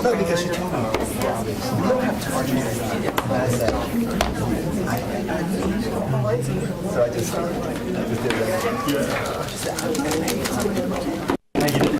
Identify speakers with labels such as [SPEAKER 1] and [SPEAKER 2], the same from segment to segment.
[SPEAKER 1] No, because she told me. You don't have to argue. So I just did that. Thank you.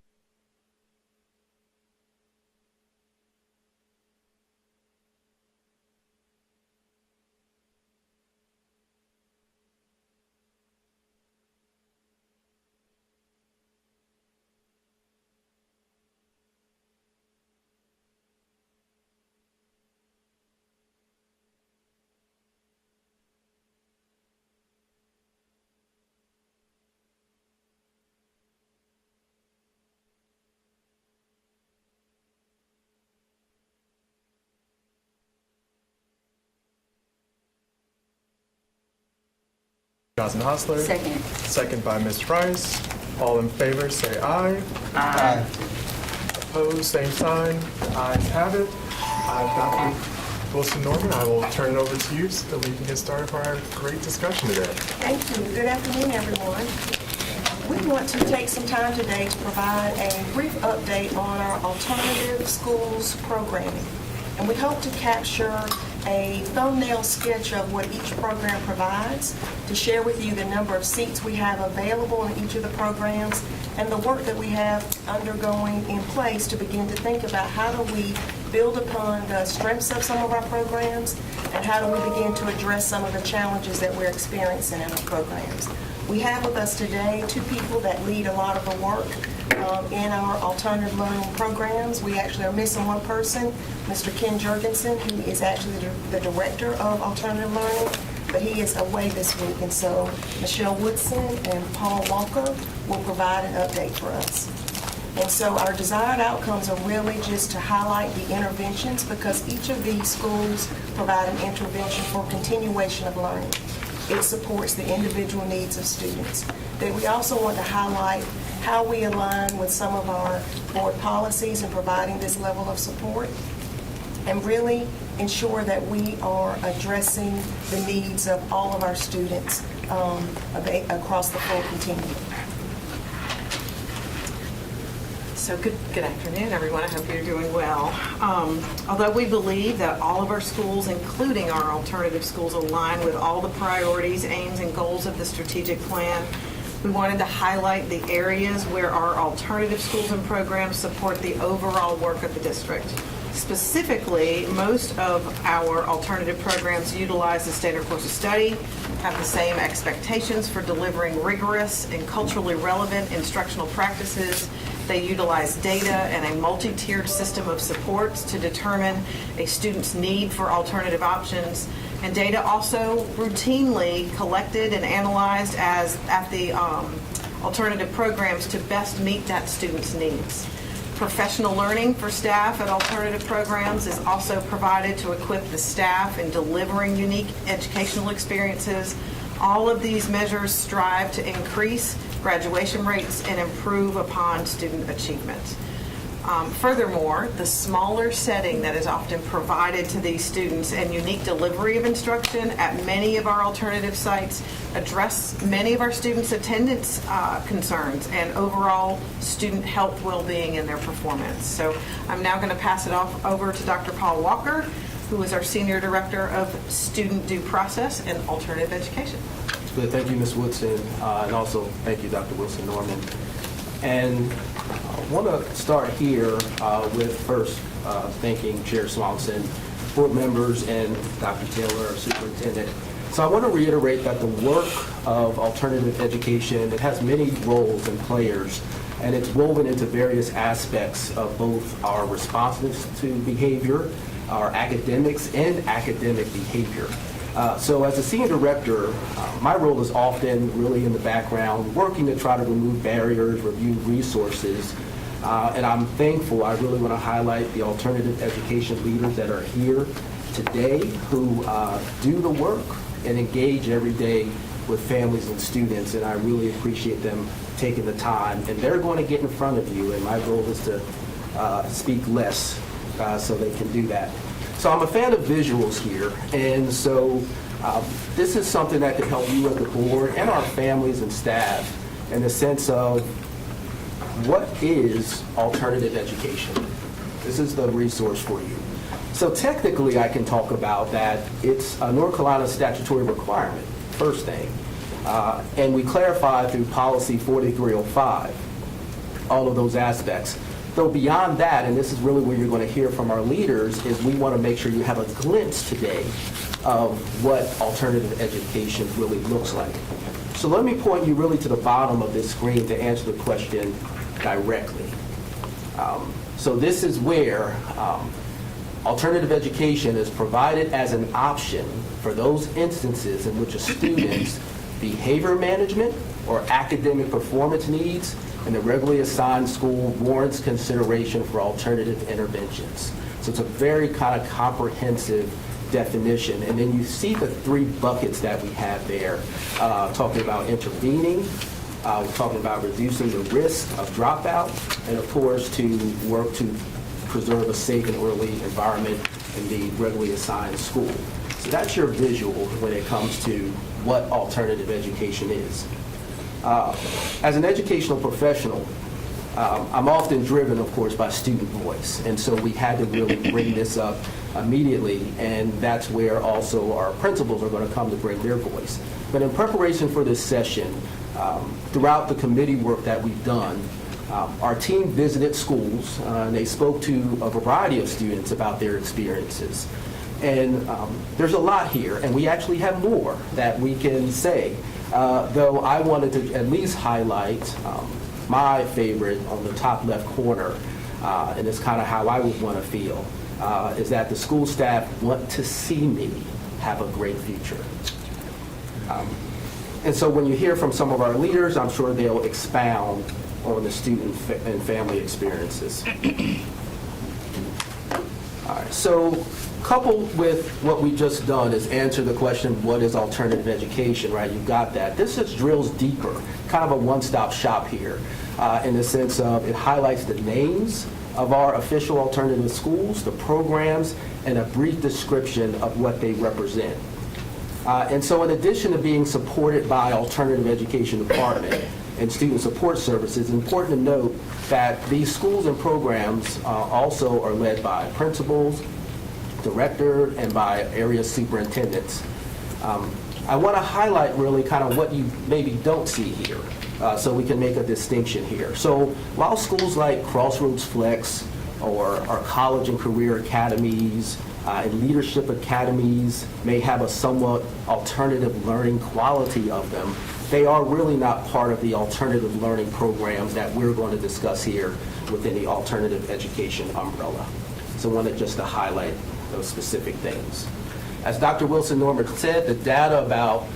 [SPEAKER 2] Johnson-Hostler.
[SPEAKER 3] Second.
[SPEAKER 2] Second by Ms. Price. All in favor, say aye.
[SPEAKER 1] Aye.
[SPEAKER 2] Opposed, same sign. Ayes have it. Dr. Wilson-Norman, I will turn it over to you so that we can get started for our great discussion today.
[SPEAKER 4] Thank you. Good afternoon, everyone. We want to take some time today to provide a brief update on our alternative schools programming. And we hope to capture a thumbnail sketch of what each program provides, to share with you the number of seats we have available in each of the programs, and the work that we have undergoing in place to begin to think about how do we build upon the strengths of some of our programs, and how do we begin to address some of the challenges that we're experiencing in our programs. We have with us today two people that lead a lot of the work in our alternative learning programs. We actually are missing one person, Mr. Ken Jurgensen, who is actually the director of alternative learning, but he is away this week, and so Michelle Woodson and Paul Walker will provide an update for us. And so our desired outcomes are really just to highlight the interventions, because each of these schools provide an intervention for continuation of learning. It supports the individual needs of students. Then we also want to highlight how we align with some of our board policies in providing this level of support, and really ensure that we are addressing the needs of all of our students across the full continuum.
[SPEAKER 5] So good afternoon, everyone. I hope you're doing well. Although we believe that all of our schools, including our alternative schools, align with all the priorities, aims, and goals of the strategic plan, we wanted to highlight the areas where our alternative schools and programs support the overall work of the district. Specifically, most of our alternative programs utilize the standard course of study, have the same expectations for delivering rigorous and culturally relevant instructional practices. They utilize data and a multi-tiered system of supports to determine a student's need for alternative options. And data also routinely collected and analyzed at the alternative programs to best meet that student's needs. Professional learning for staff at alternative programs is also provided to equip the staff in delivering unique educational experiences. All of these measures strive to increase graduation rates and improve upon student achievement. Furthermore, the smaller setting that is often provided to these students and unique delivery of instruction at many of our alternative sites address many of our students' attendance concerns and overall student health, well-being, and their performance. So I'm now going to pass it off over to Dr. Paul Walker, who is our Senior Director of Student Due Process and Alternative Education.
[SPEAKER 6] Good. Thank you, Ms. Woodson, and also thank you, Dr. Wilson-Norman. And I want to start here with first thanking Chair Swanson, board members, and Dr. Taylor, our superintendent. So I want to reiterate that the work of alternative education, it has many roles and players, and it's woven into various aspects of both our responses to behavior, our academics, and academic behavior. So as a senior director, my role is often really in the background, working to try to remove barriers, review resources, and I'm thankful. I really want to highlight the alternative education leaders that are here today who do the work and engage every day with families and students, and I really appreciate them taking the time. And they're going to get in front of you, and my goal is to speak less so they can do that. So I'm a fan of visuals here, and so this is something that can help you as the board and our families and staff in the sense of what is alternative education. This is the resource for you. So technically, I can talk about that it's a North Carolina statutory requirement, first thing. And we clarify through policy 4305 all of those aspects. Though beyond that, and this is really where you're going to hear from our leaders, is we want to make sure you have a glimpse today of what alternative education really looks like. So let me point you really to the bottom of this screen to answer the question directly. So this is where alternative education is provided as an option for those instances in which a student's behavior management or academic performance needs in the regularly assigned school warrants consideration for alternative interventions. So it's a very kind of comprehensive definition. And then you see the three buckets that we have there, talking about intervening, we're talking about reducing the risk of dropout, and of course to work to preserve a safe and orderly environment in the regularly assigned school. So that's your visual when it comes to what alternative education is. As an educational professional, I'm often driven, of course, by student voice, and so we had to really bring this up immediately, and that's where also our principals are going to come to bring their voice. But in preparation for this session, throughout the committee work that we've done, our team visited schools, and they spoke to a variety of students about their experiences. And there's a lot here, and we actually have more that we can say, though I wanted to at least highlight my favorite on the top left corner, and it's kind of how I would want to feel, is that the school staff want to see me have a great future. And so when you hear from some of our leaders, I'm sure they'll expound on the student and family experiences. All right, so coupled with what we've just done is answer the question, what is alternative education, right? You've got that. This just drills deeper, kind of a one-stop shop here, in the sense of it highlights the names of our official alternative schools, the programs, and a brief description of what they represent. And so in addition to being supported by Alternative Education Department and Student Support Services, it's important to note that these schools and programs also are led by principals, director, and by area superintendents. I want to highlight really kind of what you maybe don't see here, so we can make a distinction here. So while schools like Crossroads Flex or our college and career academies and leadership academies may have a somewhat alternative learning quality of them, they are really not part of the alternative learning programs that we're going to discuss here within the alternative education umbrella. So I wanted just to highlight those specific things. As Dr. Wilson Norman said, the data about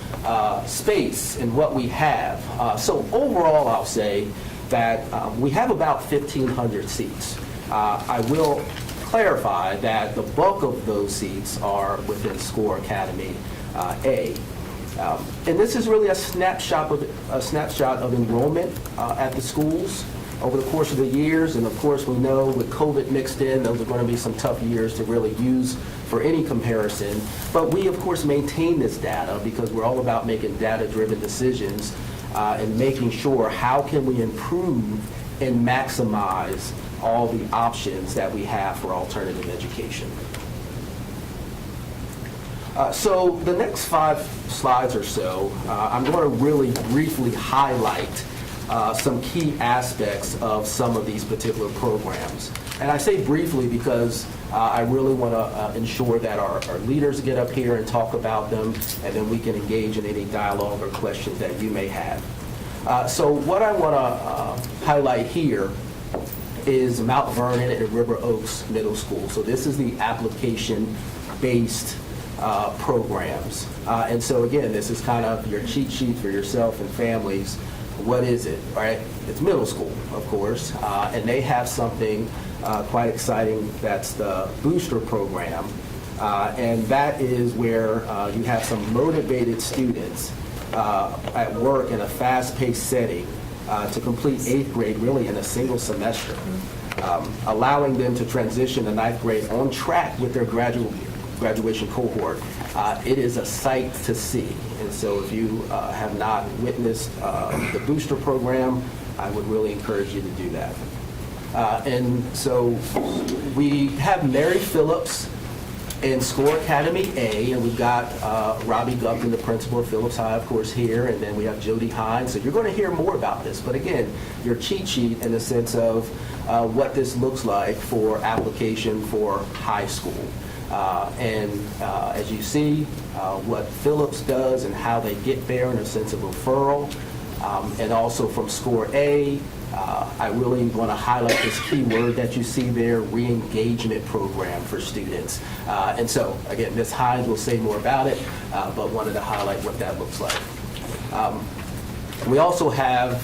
[SPEAKER 6] space and what we have. So overall, I'll say that we have about 1,500 seats. I will clarify that the bulk of those seats are within SCORE Academy A. And this is really a snapshot of enrollment at the schools over the course of the years. And of course, we know with COVID mixed in, those are going to be some tough years to really use for any comparison. But we, of course, maintain this data because we're all about making data-driven decisions and making sure how can we improve and maximize all the options that we have for alternative education. So the next 5 slides or so, I'm going to really briefly highlight some key aspects of some of these particular programs. And I say briefly because I really want to ensure that our leaders get up here and talk about them, and then we can engage in any dialogue or questions that you may have. So what I want to highlight here is Mount Vernon and River Oaks Middle School. So this is the application-based programs. And so again, this is kind of your cheat sheet for yourself and families. What is it, right? It's middle school, of course, and they have something quite exciting. That's the Booster Program, and that is where you have some motivated students at work in a fast-paced setting to complete 8th grade really in a single semester, allowing them to transition to 9th grade on track with their graduation cohort. It is a sight to see. And so if you have not witnessed the Booster Program, I would really encourage you to do that. And so we have Mary Phillips in SCORE Academy A, and we've got Robbie Gupton, the principal of Phillips High, of course, here, and then we have Jody Hines. So you're going to hear more about this. But again, your cheat sheet in the sense of what this looks like for application for high school. As you see, what Phillips does and how they get there in a sense of referral. And also from SCORE A, I really want to highlight this key word that you see there, re-engagement program for students. And so, again, Ms. Hines will say more about it, but wanted to highlight what that looks like. We also have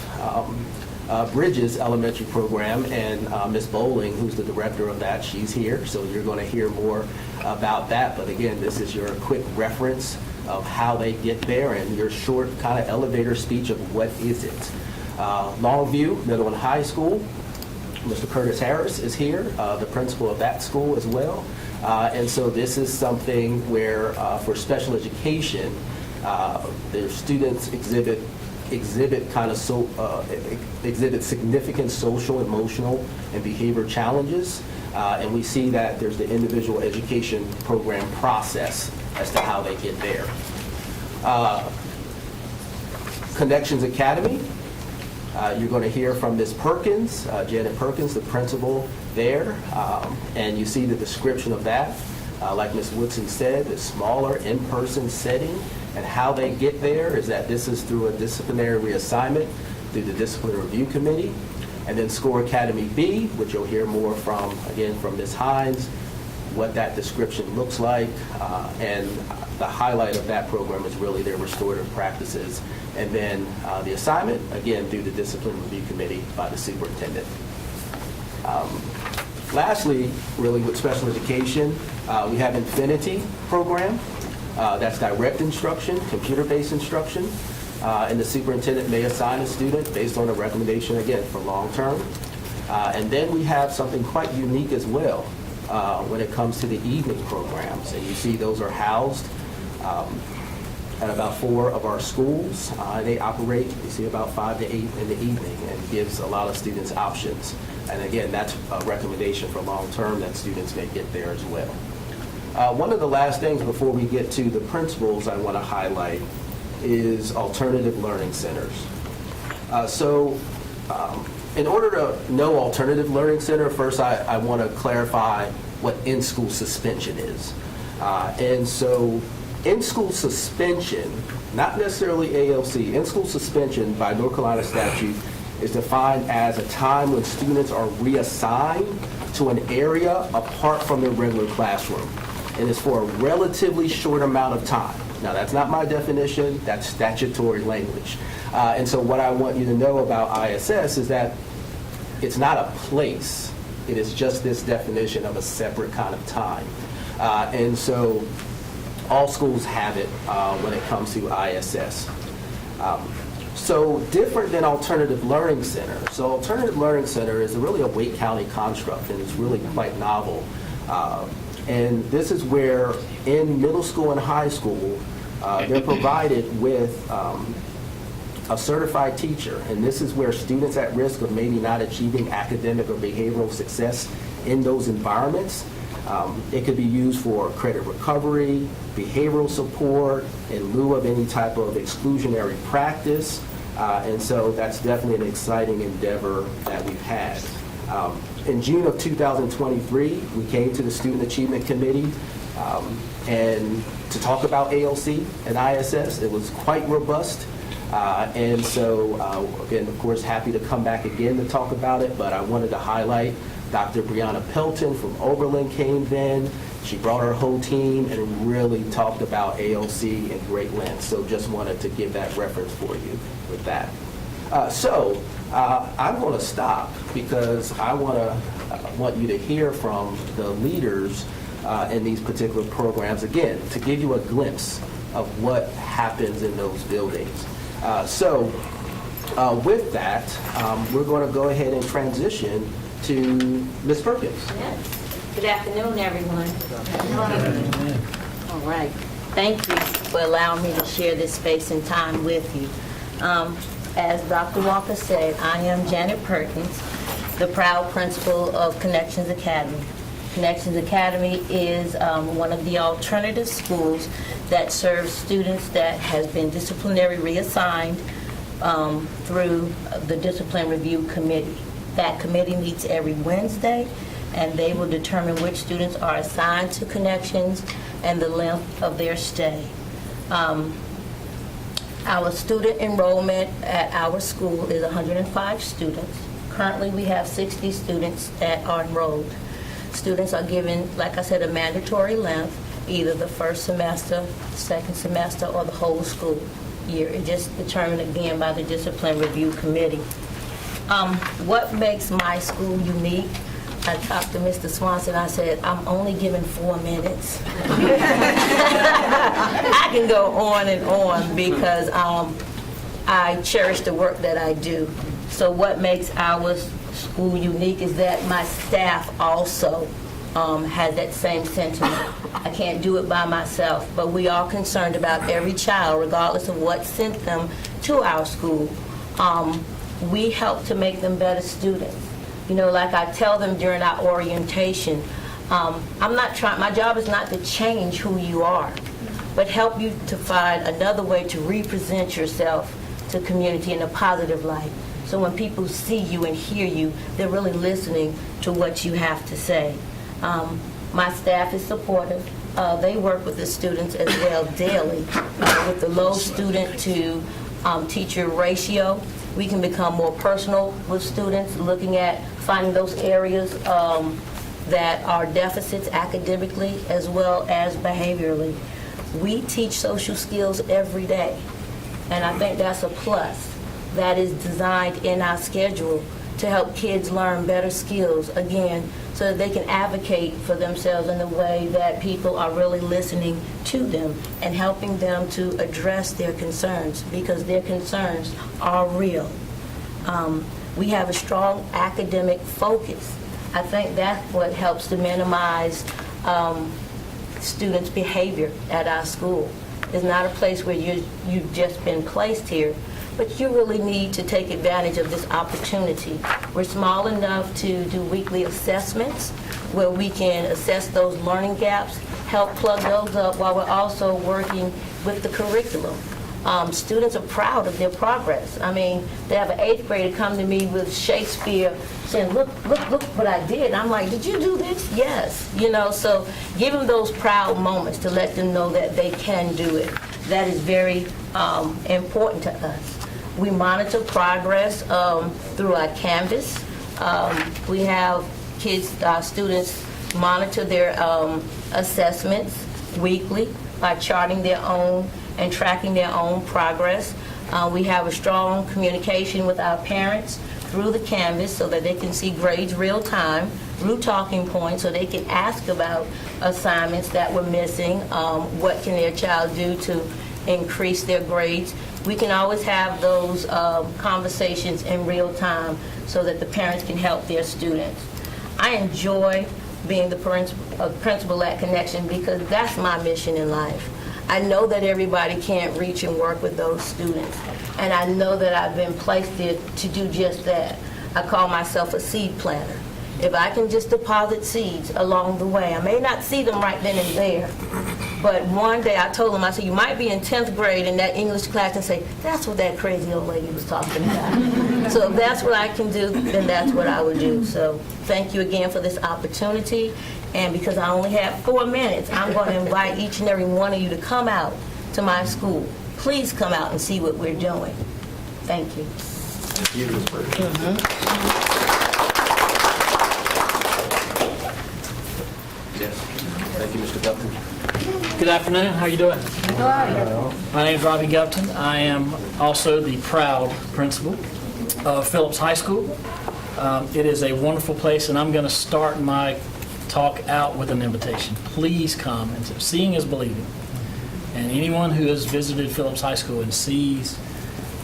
[SPEAKER 6] Bridges Elementary Program, and Ms. Bowling, who's the director of that, she's here, so you're going to hear more about that. But again, this is your quick reference of how they get there and your short kind of elevator speech of what is it. Longview Middle and High School, Mr. Curtis Harris is here, the principal of that school as well. And so this is something where for special education, their students exhibit significant social, emotional, and behavior challenges. And we see that there's the individual education program process as to how they get there. Connections Academy, you're going to hear from Ms. Perkins, Janet Perkins, the principal there. And you see the description of that. Like Ms. Woodson said, the smaller in-person setting, and how they get there is that this is through a disciplinary reassignment through the Disciplinary Review Committee. And then SCORE Academy B, which you'll hear more from, again, from Ms. Hines, what that description looks like. And the highlight of that program is really their restorative practices. And then the assignment, again, through the Disciplinary Review Committee by the superintendent. Lastly, really with special education, we have Infinity program. That's direct instruction, computer-based instruction. And the superintendent may assign a student based on a recommendation, again, for long-term. And then we have something quite unique as well when it comes to the evening programs. And you see those are housed at about 4 of our schools. They operate, you see, about 5 to 8 in the evening, and gives a lot of students options. And again, that's a recommendation for long-term that students may get there as well. One of the last things before we get to the principles I want to highlight is alternative learning centers. In order to know alternative learning center, first I want to clarify what in-school suspension is. And so in-school suspension, not necessarily ALC, in-school suspension by North Carolina statute is defined as a time when students are reassigned to an area apart from their regular classroom. And it's for a relatively short amount of time. Now, that's not my definition, that's statutory language. And so what I want you to know about ISS is that it's not a place, it is just this definition of a separate kind of time. And so all schools have it when it comes to ISS. So different than Alternative Learning Center. So Alternative Learning Center is really a Wake County construct, and it's really quite novel. And this is where in middle school and high school, they're provided with a certified teacher. And this is where students at risk of maybe not achieving academic or behavioral success in those environments. It could be used for credit recovery, behavioral support, in lieu of any type of exclusionary practice. And so that's definitely an exciting endeavor that we've had. In June of 2023, we came to the Student Achievement Committee and to talk about ALC and ISS. It was quite robust. And so, again, of course, happy to come back again to talk about it, but I wanted to highlight Dr. Brianna Pelton from Oberlin came then. She brought her whole team and really talked about ALC in great length. So just wanted to give that reference for you with that. I'm going to stop because I want you to hear from the leaders in these particular programs, again, to give you a glimpse of what happens in those buildings. With that, we're going to go ahead and transition to Ms. Perkins.
[SPEAKER 3] Yes. Good afternoon, everyone. All right. Thank you for allowing me to share this space and time with you. As Dr. Walker said, I am Janet Perkins, the proud principal of Connections Academy. Connections Academy is one of the alternative schools that serves students that has been disciplinary reassigned through the Discipline Review Committee. That committee meets every Wednesday, and they will determine which students are assigned to Connections and the length of their stay. Our student enrollment at our school is 105 students. Currently, we have 60 students that are enrolled. Students are given, like I said, a mandatory length, either the first semester, second semester, or the whole school year. It's just determined again by the Discipline Review Committee. What makes my school unique? I talked to Mr. Swanson. I said, I'm only given 4 minutes. I can go on and on because I cherish the work that I do. So what makes our school unique is that my staff also has that same sentiment. I can't do it by myself, but we are concerned about every child, regardless of what sent them to our school. We help to make them better students. You know, like I tell them during our orientation, my job is not to change who you are, but help you to find another way to represent yourself to community in a positive light. So when people see you and hear you, they're really listening to what you have to say. My staff is supportive. They work with the students as well daily. With the low student to teacher ratio, we can become more personal with students, looking at finding those areas that are deficits academically as well as behaviorally. We teach social skills every day, and I think that's a plus. That is designed in our schedule to help kids learn better skills, again, so that they can advocate for themselves in a way that people are really listening to them and helping them to address their concerns, because their concerns are real. We have a strong academic focus. I think that's what helps to minimize students' behavior at our school. It's not a place where you've just been placed here, but you really need to take advantage of this opportunity. We're small enough to do weekly assessments where we can assess those learning gaps, help plug those up while we're also working with the curriculum. Students are proud of their progress. I mean, they have an 8th grader come to me with Shakespeare saying, look what I did. I'm like, did you do this? Yes. You know, so give them those proud moments to let them know that they can do it. That is very important to us. We monitor progress through our Canvas. We have students monitor their assessments weekly by charting their own and tracking their own progress. We have a strong communication with our parents through the Canvas so that they can see grades real time, through talking points, so they can ask about assignments that were missing, what can their child do to increase their grades. We can always have those conversations in real time so that the parents can help their students. I enjoy being the principal at Connection because that's my mission in life. I know that everybody can't reach and work with those students, and I know that I've been placed there to do just that. I call myself a seed planter. If I can just deposit seeds along the way, I may not see them right then and there, but one day I told them, I said, you might be in 10th grade in that English class and say, that's what that crazy old lady was talking about. So if that's what I can do, then that's what I would do. So thank you again for this opportunity. And because I only have 4 minutes, I'm going to invite each and every one of you to come out to my school. Please come out and see what we're doing. Thank you.
[SPEAKER 6] Thank you, Ms. Burke. Yes. Thank you, Mr. Gupton.
[SPEAKER 7] Good afternoon. How are you doing? My name is Robbie Gupton. I am also the proud principal of Phillips High School. It is a wonderful place, and I'm going to start my talk out with an invitation. Please come. And seeing is believing. And anyone who has visited Phillips High School and sees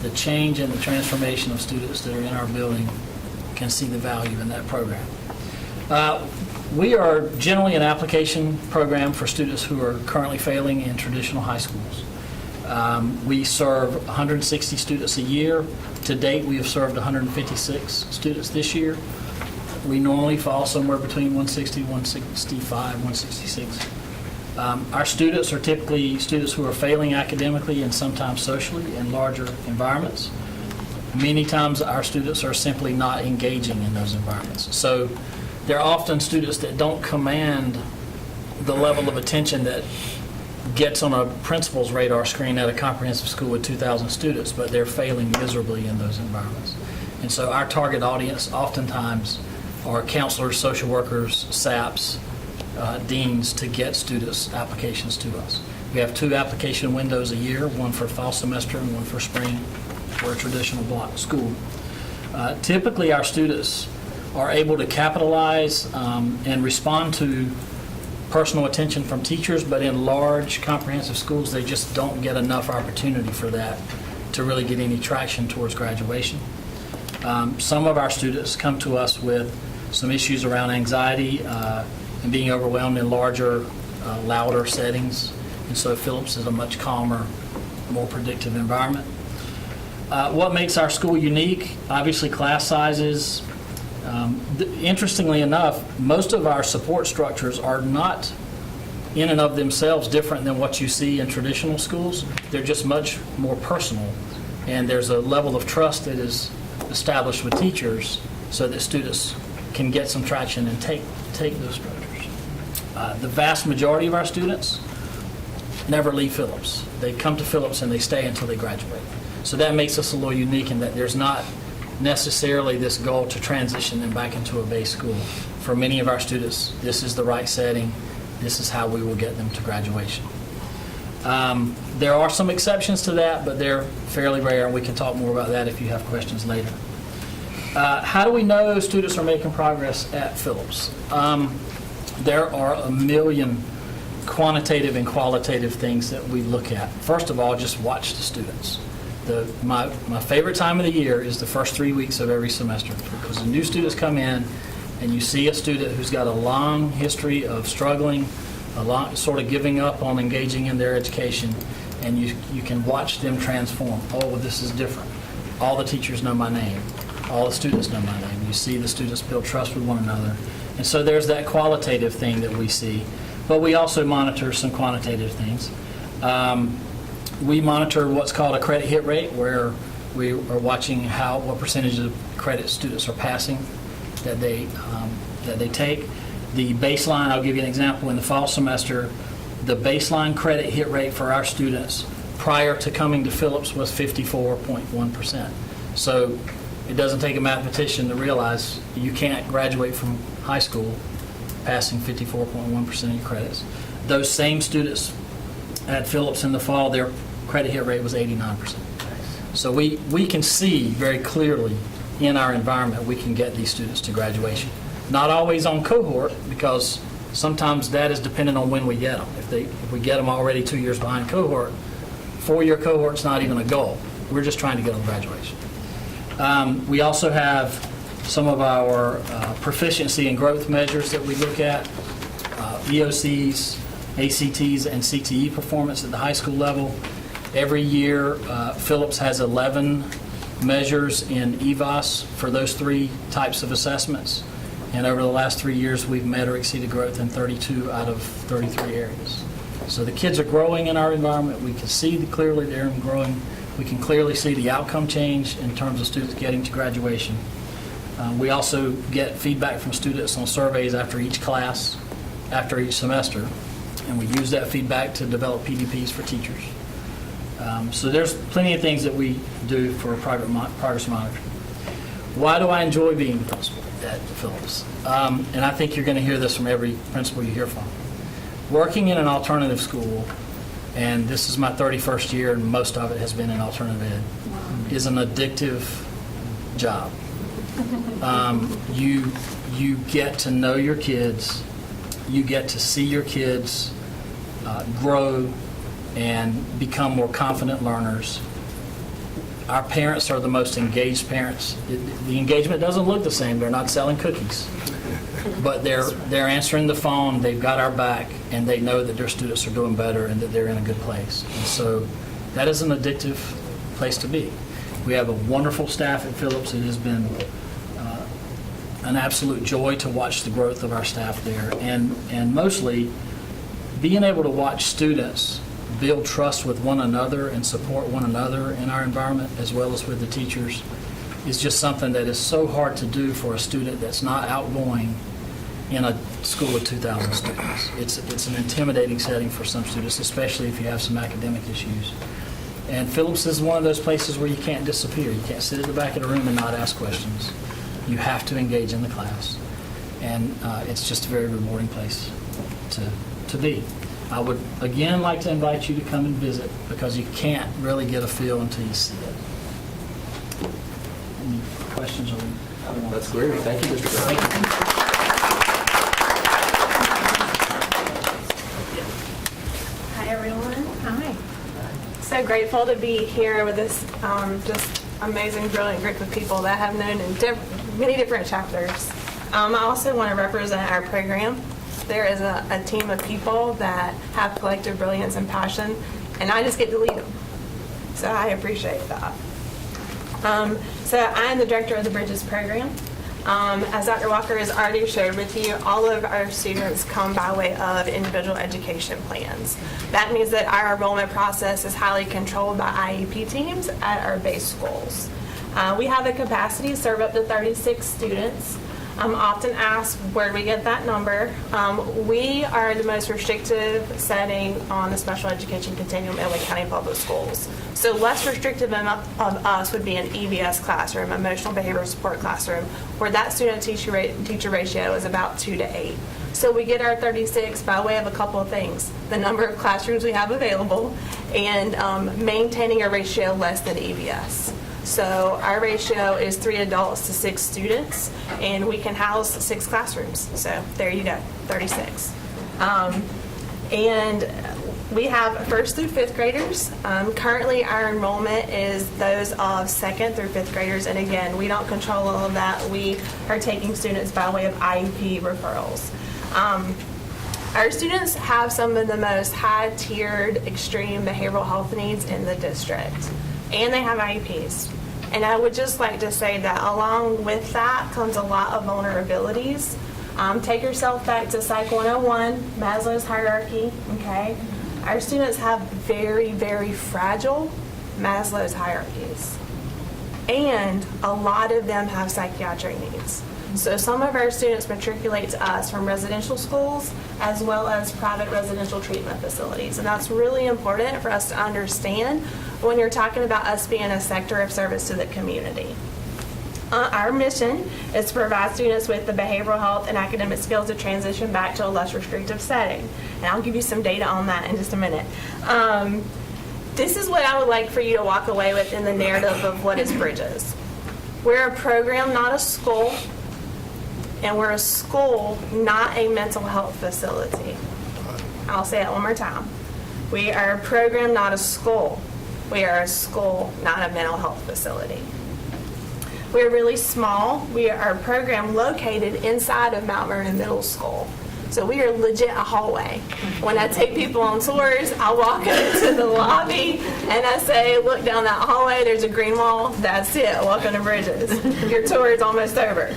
[SPEAKER 7] the change and the transformation of students that are in our building can see the value in that program. We are generally an application program for students who are currently failing in traditional high schools. We serve 160 students a year. To date, we have served 156 students this year. We normally fall somewhere between 160, 165, 166. Our students are typically students who are failing academically and sometimes socially in larger environments. Many times our students are simply not engaging in those environments. So they're often students that don't command the level of attention that gets on a principal's radar screen at a comprehensive school with 2,000 students, but they're failing miserably in those environments. And so our target audience oftentimes are counselors, social workers, SAPs, deans to get students' applications to us. We have 2 application windows a year, one for fall semester and one for spring for a traditional block school. Typically, our students are able to capitalize and respond to personal attention from teachers, but in large comprehensive schools, they just don't get enough opportunity for that to really get any traction towards graduation. Some of our students come to us with some issues around anxiety and being overwhelmed in larger, louder settings, and so Phillips is a much calmer, more predictive environment. What makes our school unique? Obviously, class sizes. Interestingly enough, most of our support structures are not in and of themselves different than what you see in traditional schools. They're just much more personal, and there's a level of trust that is established with teachers so that students can get some traction and take those structures. The vast majority of our students never leave Phillips. They come to Phillips and they stay until they graduate. So that makes us a little unique in that there's not necessarily this goal to transition them back into a base school. For many of our students, this is the right setting. This is how we will get them to graduation. There are some exceptions to that, but they're fairly rare, and we can talk more about that if you have questions later. How do we know students are making progress at Phillips? There are a million quantitative and qualitative things that we look at. First of all, just watch the students. My favorite time of the year is the first 3 weeks of every semester, because the new students come in and you see a student who's got a long history of struggling, a lot sort of giving up on engaging in their education, and you can watch them transform. Oh, this is different. All the teachers know my name. All the students know my name. You see the students build trust with one another. And so there's that qualitative thing that we see. But we also monitor some quantitative things. We monitor what's called a credit hit rate, where we are watching what percentage of credit students are passing that they take. The baseline, I'll give you an example, in the fall semester, the baseline credit hit rate for our students prior to coming to Phillips was 54.1%. So it doesn't take a mathematician to realize you can't graduate from high school passing 54.1% of your credits. Those same students at Phillips in the fall, their credit hit rate was 89%. So we can see very clearly in our environment we can get these students to graduation. Not always on cohort, because sometimes that is dependent on when we get them. If we get them already 2 years behind cohort, 4-year cohort's not even a goal. We're just trying to get them to graduation. We also have some of our proficiency and growth measures that we look at, EOCs, ACTs, and CTE performance at the high school level. Every year, Phillips has 11 measures in EVAS for those 3 types of assessments. And over the last 3 years, we've met or exceeded growth in 32 out of 33 areas. So the kids are growing in our environment. We can see clearly they're growing. We can clearly see the outcome change in terms of students getting to graduation. We also get feedback from students on surveys after each class, after each semester, and we use that feedback to develop PDPs for teachers. So there's plenty of things that we do for progress monitoring. Why do I enjoy being the principal at Phillips? And I think you're going to hear this from every principal you hear from. Working in an alternative school, and this is my 31st year, and most of it has been in alternative ed, is an addictive job. You get to know your kids, you get to see your kids grow and become more confident learners. Our parents are the most engaged parents. The engagement doesn't look the same. They're not selling cookies. But they're answering the phone, they've got our back, and they know that their students are doing better and that they're in a good place. And so that is an addictive place to be. We have a wonderful staff at Phillips. It has been an absolute joy to watch the growth of our staff there, and mostly being able to watch students build trust with one another and support one another in our environment as well as with the teachers is just something that is so hard to do for a student that's not outgoing in a school with 2,000 students. It's an intimidating setting for some students, especially if you have some academic issues. And Phillips is one of those places where you can't disappear. You can't sit at the back of the room and not ask questions. You have to engage in the class. And it's just a very rewarding place to be. I would, again, like to invite you to come and visit because you can't really get a feel until you see it. Any questions?
[SPEAKER 6] That's great. Thank you, Mr. Brown.
[SPEAKER 8] Hi, everyone. Hi. So grateful to be here with this just amazing, brilliant group of people that I have known in many different chapters. I also want to represent our program. There is a team of people that have collective brilliance and passion, and I just get to lead them. So I appreciate that. So I am the director of the Bridges program. As Dr. Walker has already shared with you, all of our students come by way of individual education plans. That means that our enrollment process is highly controlled by IEP teams at our base schools. We have the capacity to serve up to 36 students. I'm often asked, where do we get that number? We are the most restrictive setting on the special education continuum in Wake County Public Schools. So less restrictive of us would be an EBS classroom, emotional behavioral support classroom, where that student-teacher ratio is about 2 to 8. So we get our 36 by way of a couple of things: the number of classrooms we have available and maintaining a ratio less than EBS. So our ratio is 3 adults to 6 students, and we can house 6 classrooms. So there you go, 36. And we have 1st through 5th graders. Currently, our enrollment is those of 2nd through 5th graders, and again, we don't control all of that. We are taking students by way of IEP referrals. Our students have some of the most high-tiered, extreme behavioral health needs in the district, and they have IEPs. And I would just like to say that along with that comes a lot of vulnerabilities. Take yourself back to Psych 101, Maslow's hierarchy, okay? Our students have very, very fragile Maslow's hierarchies. And a lot of them have psychiatric needs. So some of our students matriculate to us from residential schools as well as private residential treatment facilities. And that's really important for us to understand when you're talking about us being a sector of service to the community. Our mission is to provide students with the behavioral health and academic skills to transition back to a less restrictive setting. And I'll give you some data on that in just a minute. This is what I would like for you to walk away with in the narrative of what is Bridges. We're a program, not a school. And we're a school, not a mental health facility. I'll say it one more time. We are a program, not a school. We are a school, not a mental health facility. We're really small. We are a program located inside of Mount Vernon Middle School. So we are legit a hallway. When I take people on tours, I walk into the lobby and I say, look down that hallway, there's a green wall. That's it. Welcome to Bridges. Your tour is almost over.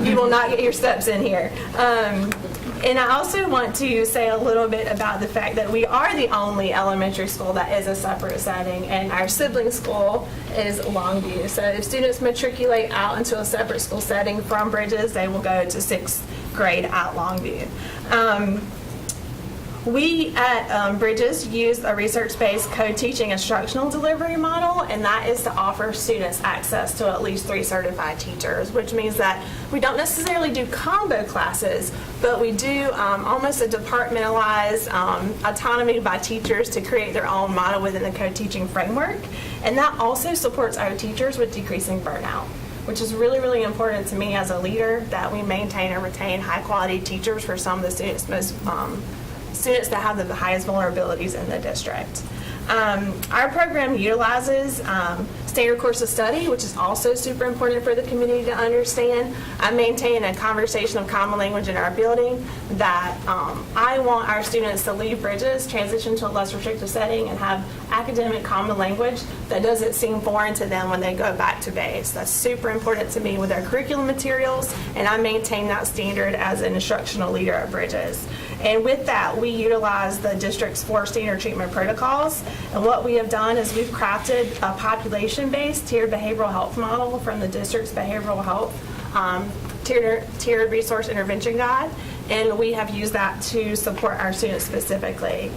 [SPEAKER 8] You will not get your steps in here. And I also want to say a little bit about the fact that we are the only elementary school that is a separate setting, and our sibling school is Longview. So if students matriculate out into a separate school setting from Bridges, they will go to 6th grade at Longview. We at Bridges use a research-based co-teaching instructional delivery model, and that is to offer students access to at least 3 certified teachers, which means that we don't necessarily do combo classes, but we do almost a departmentalized autonomy by teachers to create their own model within the co-teaching framework. And that also supports our teachers with decreasing burnout, which is really, really important to me as a leader, that we maintain and retain high-quality teachers for some of the students students that have the highest vulnerabilities in the district. Our program utilizes standard course of study, which is also super important for the community to understand. I maintain a conversation of common language in our building that I want our students to leave Bridges, transition to a less restrictive setting, and have academic common language that doesn't seem foreign to them when they go back to base. That's super important to me with our curriculum materials, and I maintain that standard as an instructional leader at Bridges. And with that, we utilize the district's 4 standard treatment protocols. And what we have done is we've crafted a population-based tiered behavioral health model from the district's behavioral health tiered resource intervention guide. And we have used that to support our students specifically.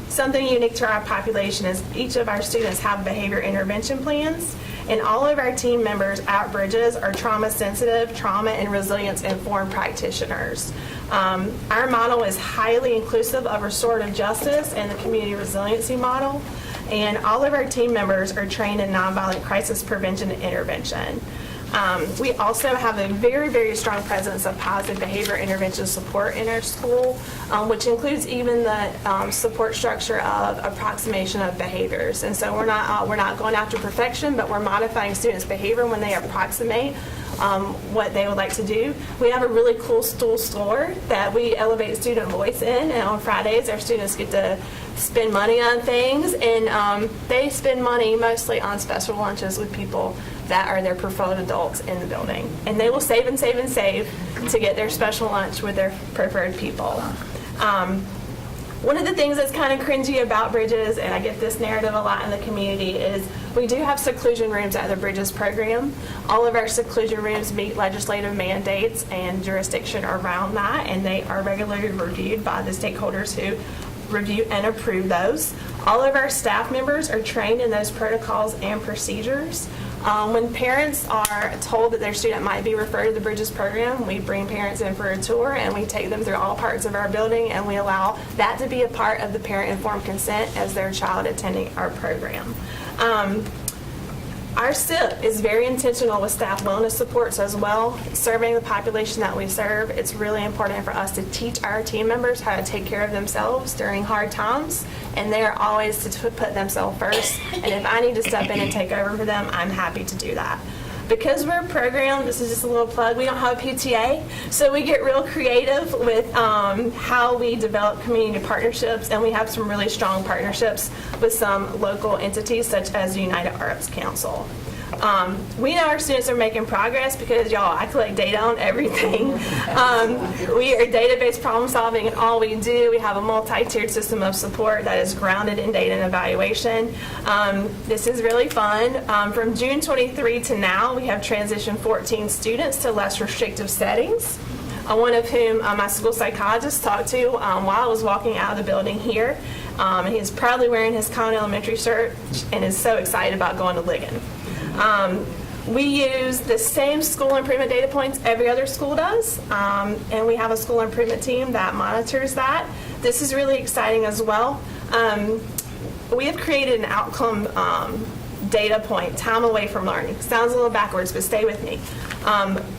[SPEAKER 8] Something unique to our population is each of our students have behavior intervention plans, and all of our team members at Bridges are trauma-sensitive, trauma and resilience-informed practitioners. Our model is highly inclusive of restorative justice and the community resiliency model, and all of our team members are trained in nonviolent crisis prevention and intervention. We also have a very, very strong presence of positive behavior intervention support in our school, which includes even the support structure of approximation of behaviors. And so we're not going after perfection, but we're modifying students' behavior when they approximate what they would like to do. We have a really cool stool store that we elevate student voice in, and on Fridays our students get to spend money on things, and they spend money mostly on special lunches with people that are their preferred adults in the building. And they will save and save and save to get their special lunch with their preferred people. One of the things that's kind of cringy about Bridges, and I get this narrative a lot in the community, is we do have seclusion rooms at the Bridges program. All of our seclusion rooms meet legislative mandates and jurisdiction around that, and they are regularly reviewed by the stakeholders who review and approve those. All of our staff members are trained in those protocols and procedures. When parents are told that their student might be referred to the Bridges program, we bring parents in for a tour and we take them through all parts of our building, and we allow that to be a part of the parent-informed consent as their child attending our program. Our SIP is very intentional with staff wellness supports as well. Serving the population that we serve, it's really important for us to teach our team members how to take care of themselves during hard times, and they're always to put themselves first. And if I need to step in and take over for them, I'm happy to do that. Because we're a program, this is just a little plug, we don't have a PTA, so we get real creative with how we develop community partnerships, and we have some really strong partnerships with some local entities such as the United Arts Council. We know our students are making progress because, y'all, I collect data on everything. We are database problem solving in all we do. We have a multi-tiered system of support that is grounded in data and evaluation. This is really fun. From June 23 to now, we have transitioned 14 students to less restrictive settings. One of whom my school psychologist talked to while I was walking out of the building here. And he's proudly wearing his Common Elementary shirt and is so excited about going to Ligon. We use the same school improvement data points every other school does, and we have a school improvement team that monitors that. This is really exciting as well. We have created an outcome data point, time away from learning. Sounds a little backwards, but stay with me.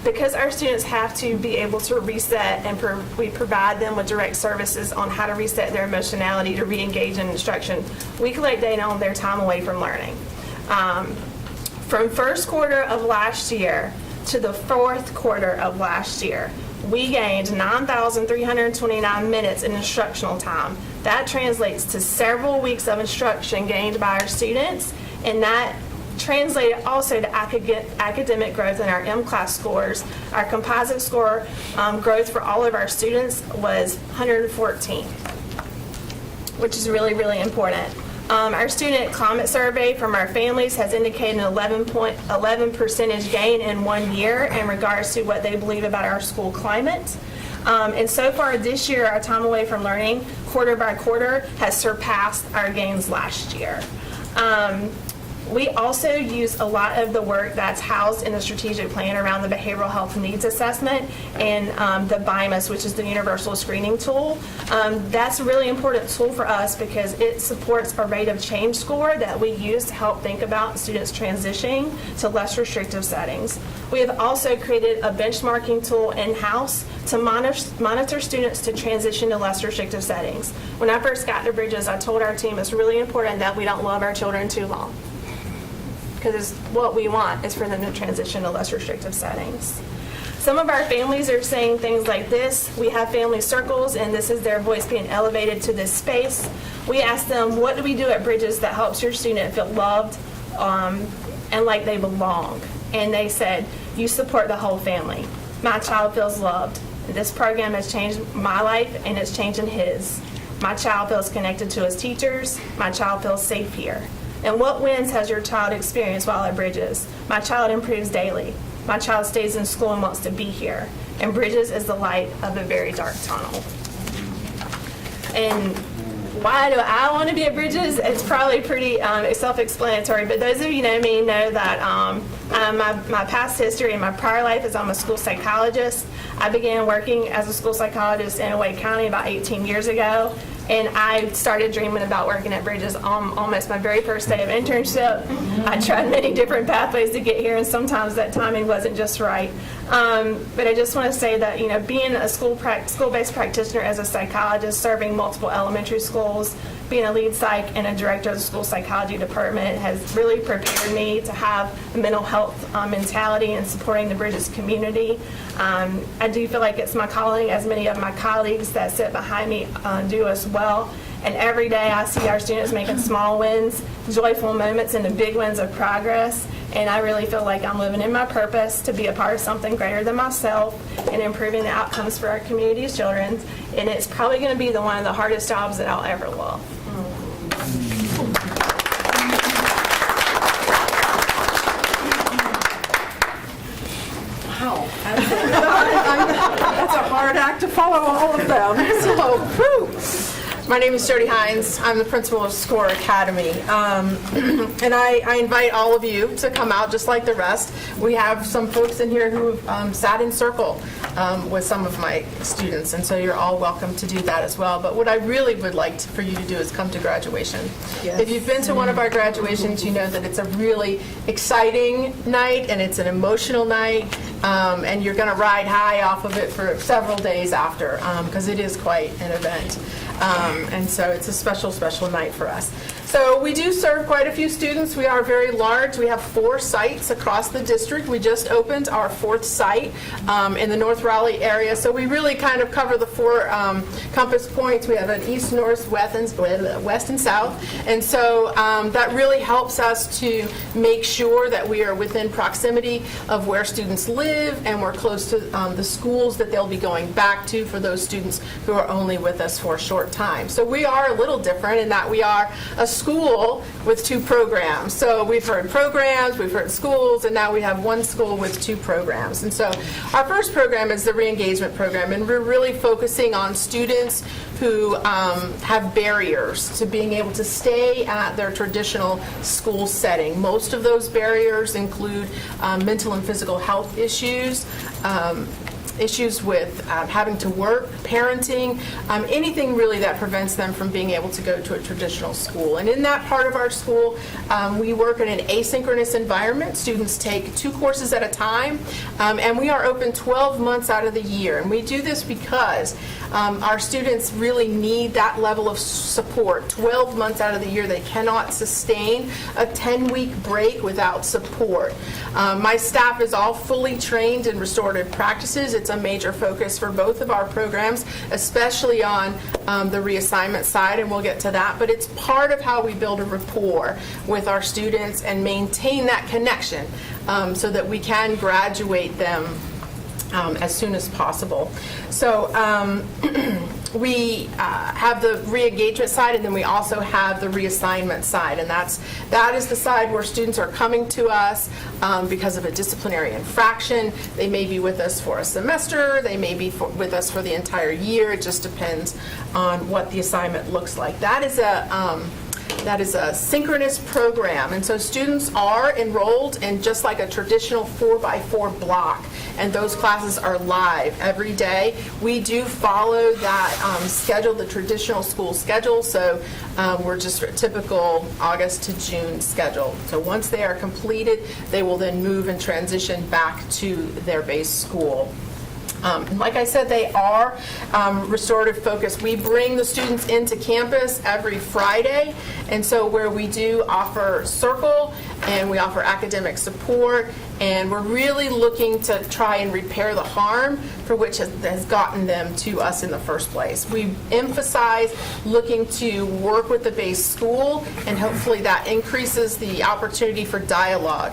[SPEAKER 8] Because our students have to be able to reset, and we provide them with direct services on how to reset their emotionality to re-engage in instruction, we collect data on their time away from learning. From first quarter of last year to the fourth quarter of last year, we gained 9,329 minutes in instructional time. That translates to several weeks of instruction gained by our students, and that translated also to academic growth in our M-class scores. Our composite score growth for all of our students was 114, which is really, really important. Our student climate survey from our families has indicated an 11% gain in 1 year in regards to what they believe about our school climate. And so far this year, our time away from learning, quarter by quarter, has surpassed our gains last year. We also use a lot of the work that's housed in the strategic plan around the behavioral health needs assessment and the BIMAS, which is the universal screening tool. That's a really important tool for us because it supports a rate of change score that we use to help think about students transitioning to less restrictive settings. We have also created a benchmarking tool in-house to monitor students to transition to less restrictive settings. When I first got to Bridges, I told our team it's really important that we don't love our children too long, because what we want is for them to transition to less restrictive settings. Some of our families are saying things like this. We have family circles, and this is their voice being elevated to this space. We ask them, what do we do at Bridges that helps your student feel loved and like they belong? And they said, you support the whole family. My child feels loved. This program has changed my life, and it's changing his. My child feels connected to his teachers. My child feels safe here. And what wins has your child experienced while at Bridges? My child improves daily. My child stays in school and wants to be here. And Bridges is the light of a very dark tunnel. And why do I want to be at Bridges? It's probably pretty self-explanatory, but those of you who know me know that my past history and my prior life is I'm a school psychologist. I began working as a school psychologist in Wake County about 18 years ago, and I started dreaming about working at Bridges almost my very first day of internship. I tried many different pathways to get here, and sometimes that timing wasn't just right. But I just want to say that, being a school-based practitioner as a psychologist, serving multiple elementary schools, being a lead psych and a director of the school psychology department has really prepared me to have a mental health mentality and supporting the Bridges community. I do feel like it's my calling, as many of my colleagues that sit behind me do as well. And every day I see our students making small wins, joyful moments, and the big wins of progress. And I really feel like I'm living in my purpose to be a part of something greater than myself and improving the outcomes for our community's children. And it's probably going to be one of the hardest jobs that I'll ever love.
[SPEAKER 5] Wow. That's a hard act to follow all of them. So, whew. My name is Jody Hines. I'm the principal of SCORE Academy. And I invite all of you to come out just like the rest. We have some folks in here who sat in circle with some of my students, and so you're all welcome to do that as well. But what I really would like for you to do is come to graduation. Yes. If you've been to one of our graduations, you know that it's a really exciting night and it's an emotional night, and you're going to ride high off of it for several days after, because it is quite an event. And so it's a special, special night for us. So we do serve quite a few students. We are very large. We have 4 sites across the district. We just opened our 4th site in the North Raleigh area. So we really kind of cover the 4 compass points. We have an east, north, west, and south. And so that really helps us to make sure that we are within proximity of where students live, and we're close to the schools that they'll be going back to for those students who are only with us for a short time. So we are a little different in that we are a school with 2 programs. So we've heard programs, we've heard schools, and now we have 1 school with 2 programs. And so our first program is the re-engagement program, and we're really focusing on students who have barriers to being able to stay at their traditional school setting. Most of those barriers include mental and physical health issues, issues with having to work, parenting, anything really that prevents them from being able to go to a traditional school. And in that part of our school, we work in an asynchronous environment. Students take 2 courses at a time, and we are open 12 months out of the year. And we do this because our students really need that level of support. 12 months out of the year, they cannot sustain a 10-week break without support. My staff is all fully trained in restorative practices. It's a major focus for both of our programs, especially on the reassignment side, and we'll get to that. But it's part of how we build a rapport with our students and maintain that connection so that we can graduate them as soon as possible. So we have the re-engagement side, and then we also have the reassignment side, and that is the side where students are coming to us because of a disciplinary infraction. They may be with us for a semester, they may be with us for the entire year. It just depends on what the assignment looks like. That is a synchronous program, and so students are enrolled in just like a traditional 4x4 block, and those classes are live every day. We do follow that schedule, the traditional school schedule, so we're just a typical August to June schedule. So once they are completed, they will then move and transition back to their base school. Like I said, they are restorative focused. We bring the students into campus every Friday, and so where we do offer Circle and we offer academic support
[SPEAKER 8] And we're really looking to try and repair the harm for which has gotten them to us in the first place. We emphasize looking to work with the base school, and hopefully that increases the opportunity for dialogue.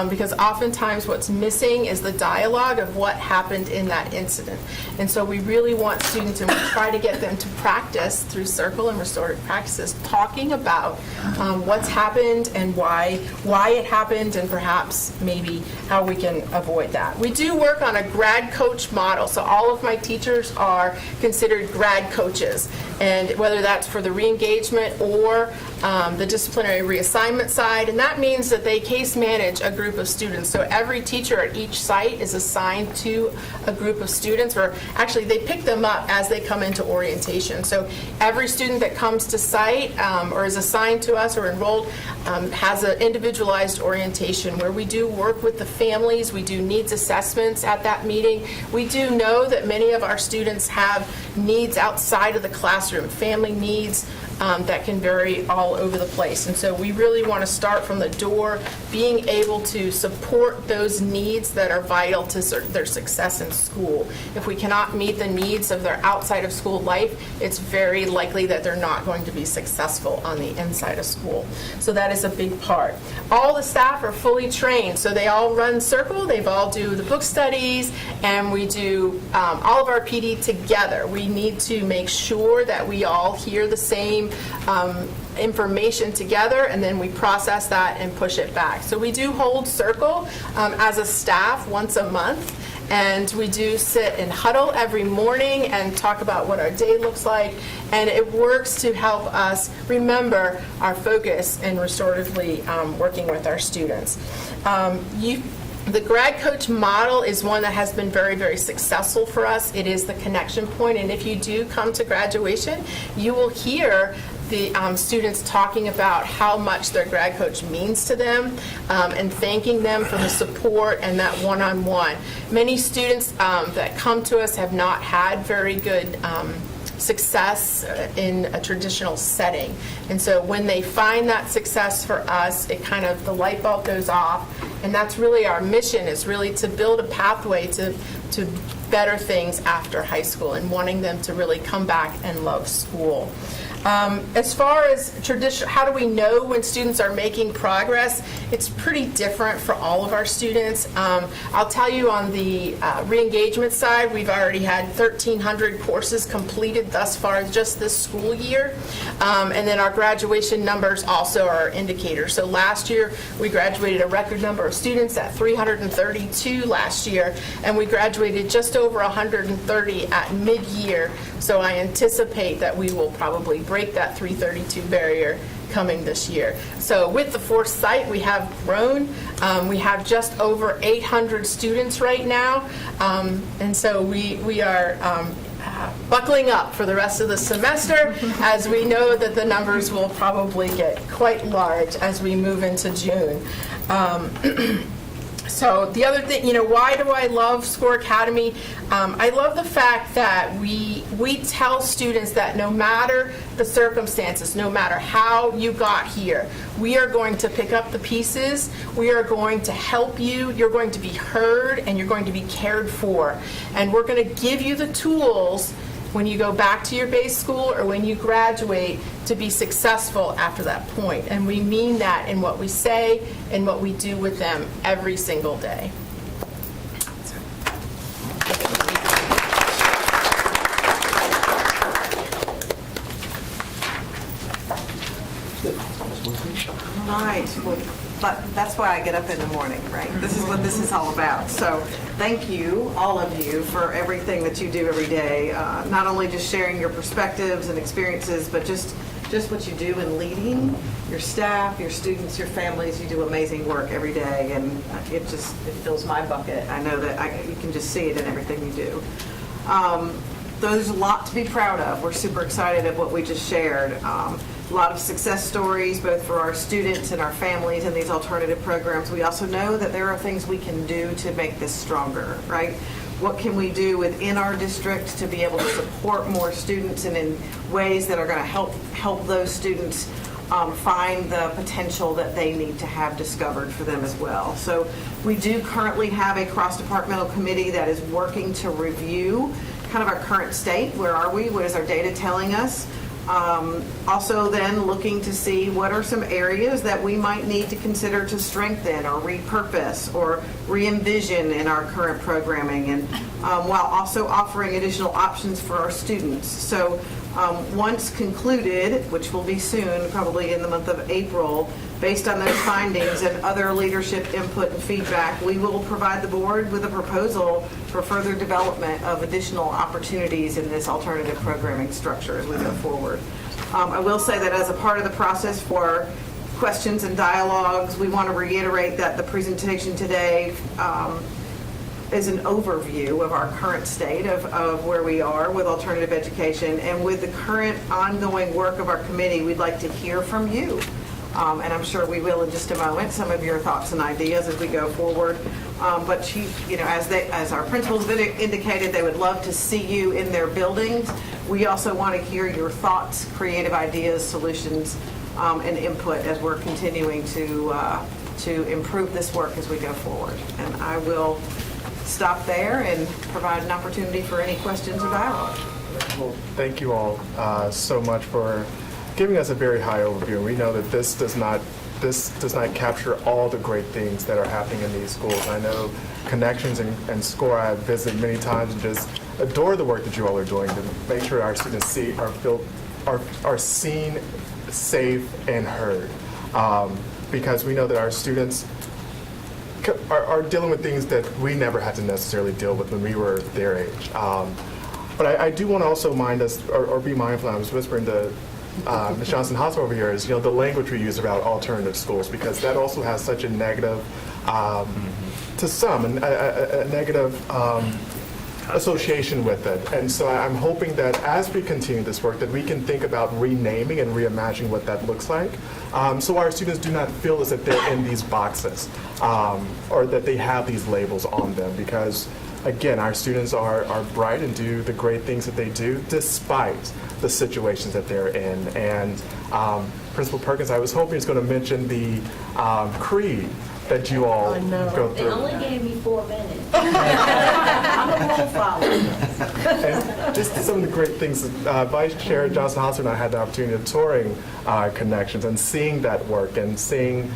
[SPEAKER 8] Because oftentimes what's missing is the dialogue of what happened in that incident. And so we really want students, and we try to get them to practice through circle and restorative practices, talking about what's happened and why it happened, and perhaps maybe how we can avoid that. We do work on a grad coach model, so all of my teachers are considered grad coaches, and whether that's for the re-engagement or the disciplinary reassignment side, and that means that they case manage a group of students. So every teacher at each site is assigned to a group of students, or actually they pick them up as they come into orientation. So every student that comes to site or is assigned to us or enrolled has an individualized orientation where we do work with the families, we do needs assessments at that meeting. We do know that many of our students have needs outside of the classroom, family needs that can vary all over the place. And so we really want to start from the door, being able to support those needs that are vital to their success in school. If we cannot meet the needs of their outside of school life, it's very likely that they're not going to be successful on the inside of school. So that is a big part. All the staff are fully trained, so they all run Circle, they've all do the book studies, and we do all of our PD together. We need to make sure that we all hear the same information together, and then we process that and push it back. So we do hold Circle as a staff once a month, and we do sit and huddle every morning and talk about what our day looks like, and it works to help us remember our focus in restoratively working with our students. The grad coach model is one that has been very, very successful for us. It is the connection point, and if you do come to graduation, you will hear the students talking about how much their grad coach means to them and thanking them for the support and that one-on-one. Many students that come to us have not had very good success in a traditional setting. And so when they find that success for us, it kind of, the light bulb goes off. And that's really our mission, is really to build a pathway to better things after high school, and wanting them to really come back and love school. As far as tradition, how do we know when students are making progress? It's pretty different for all of our students. I'll tell you, on the re-engagement side, we've already had 1,300 courses completed thus far just this school year. And then our graduation numbers also are indicators. So last year, we graduated a record number of students at 332 last year, and we graduated just over 130 at mid-year. So I anticipate that we will probably break that 332 barrier coming this year. So with the fourth site, we have grown. We have just over 800 students right now. And so we are buckling up for the rest of the semester, as we know that the numbers will probably get quite large as we move into June. So the other thing, why do I love SCORE Academy? I love the fact that we tell students that no matter the circumstances, no matter how you got here, we are going to pick up the pieces, we are going to help you, you're going to be heard, and you're going to be cared for. And we're going to give you the tools when you go back to your base school or when you graduate to be successful after that point. And we mean that in what we say and what we do with them every single day.
[SPEAKER 5] All right. Well, but that's why I get up in the morning, right? This is what this is all about. So thank you, all of you, for everything that you do every day. Not only just sharing your perspectives and experiences, but just what you do in leading your staff, your students, your families. You do amazing work every day, and it fills my bucket. I know that you can just see it in everything you do. There's a lot to be proud of. We're super excited of what we just shared. A lot of success stories, both for our students and our families in these alternative programs. We also know that there are things we can do to make this stronger, right? What can we do within our district to be able to support more students and in ways that are going to help those students find the potential that they need to have discovered for them as well. So we do currently have a cross-departmental committee that is working to review kind of our current state. Where are we? What is our data telling us? Also then looking to see what are some areas that we might need to consider to strengthen or repurpose or re-envision in our current programming, and while also offering additional options for our students. So once concluded, which will be soon, probably in the month of April, based on those findings and other leadership input and feedback, we will provide the board with a proposal for further development of additional opportunities in this alternative programming structure as we go forward. I will say that as a part of the process for questions and dialogues, we want to reiterate that the presentation today is an overview of our current state of where we are with alternative education. And with the current ongoing work of our committee, we'd like to hear from you. And I'm sure we will in just a moment, some of your thoughts and ideas as we go forward. But as our principals indicated, they would love to see you in their buildings. We also want to hear your thoughts, creative ideas, solutions, and input as we're continuing to improve this work as we go forward. And I will stop there and provide an opportunity for any questions or dialogue.
[SPEAKER 2] Well, thank you all so much for giving us a very high overview. We know that this does not capture all the great things that are happening in these schools. I know Connections and SCORE I have visited many times and just adore the work that you all are doing to make sure our students are seen, safe, and heard. Because we know that our students are dealing with things that we never had to necessarily deal with when we were their age. But I do want to also be mindful. I was whispering to Ms. Johnson Hospital over here is, the language we use about alternative schools, because that also has such a negative, to some, a negative association with it. And so I'm hoping that as we continue this work, that we can think about renaming and reimagining what that looks like, so our students do not feel as if they're in these boxes, or that they have these labels on them, because again, our students are bright and do the great things that they do despite the situations that they're in. And Principal Perkins, I was hoping, is going to mention the creed that you all go
[SPEAKER 3] They
[SPEAKER 2] through.
[SPEAKER 3] only gave me 4 minutes. I'm a rule follower.
[SPEAKER 2] And just some of the great things. Vice Chair Johnson Hosser and I had the opportunity of touring Connections and seeing that work and seeing,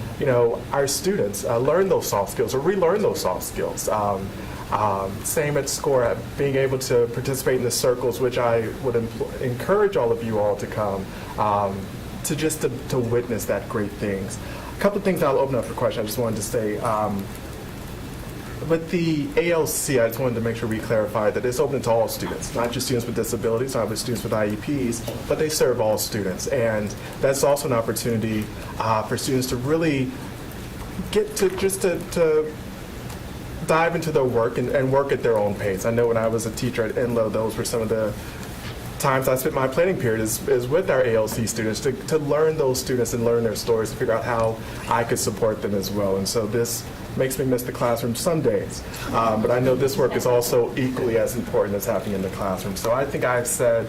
[SPEAKER 2] our students learn those soft skills or relearn those soft skills. Same at SCORE, being able to participate in the circles, which I would encourage all of you all to come, to witness that great things. A couple of things I'll open up for questions. I just wanted to say, with the ALC, I just wanted to make sure we clarify that it's open to all students, not just students with disabilities, not just students with IEPs, but they serve all students. And that's also an opportunity for students to really get to dive into their work and work at their own pace. I know when I was a teacher at Enloe, those were some of the times I spent my planning period is with our ALC students to learn those students and learn their stories, to figure out how I could support them as well. And so this makes me miss the classroom some days. But I know this work is also equally as important as happening in the classroom. So I think I've said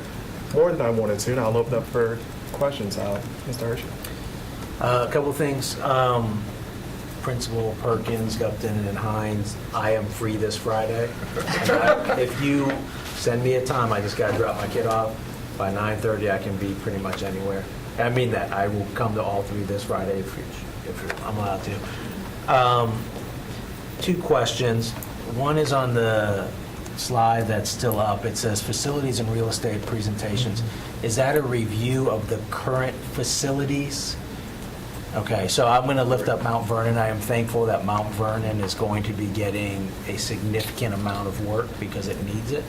[SPEAKER 2] more than I wanted to, and I'll open up for questions. Mr. Hershey.
[SPEAKER 9] A couple of things. Principal Perkins, Gupton, and Hines, I am free this Friday. And if you send me a time, I just got to drop my kid off. By 9:30, I can be pretty much anywhere. I mean that. I will come to all three this Friday if I'm allowed to. 2 questions. One is on the slide that's still up. It says facilities and real estate presentations. Is that a review of the current facilities? Okay, so I'm going to lift up Mount Vernon. I am thankful that Mount Vernon is going to be getting a significant amount of work because it needs it.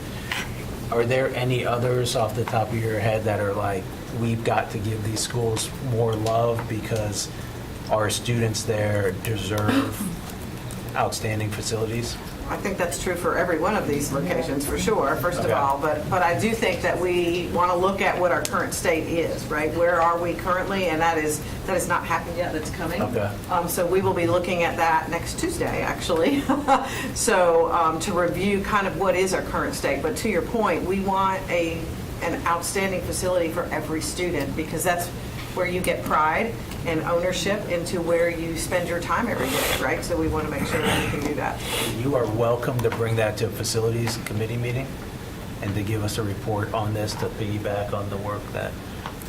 [SPEAKER 9] Are there any others off the top of your head that are like, we've got to give these schools more love because our students there deserve outstanding facilities?
[SPEAKER 5] I think that's true for every one of these locations, for sure, first of
[SPEAKER 9] Okay.
[SPEAKER 5] all. But I do think that we want to look at what our current state is, right? Where are we currently? And that is not happened yet. That's coming.
[SPEAKER 9] Okay.
[SPEAKER 5] So we will be looking at that next Tuesday, actually. So to review kind of what is our current state. But to your point, we want an outstanding facility for every student, because that's where you get pride and ownership into where you spend your time every day, right? So we want to make sure that you can do that.
[SPEAKER 9] You are welcome to bring that to a facilities committee meeting and to give us a report on this, to piggyback on the work that,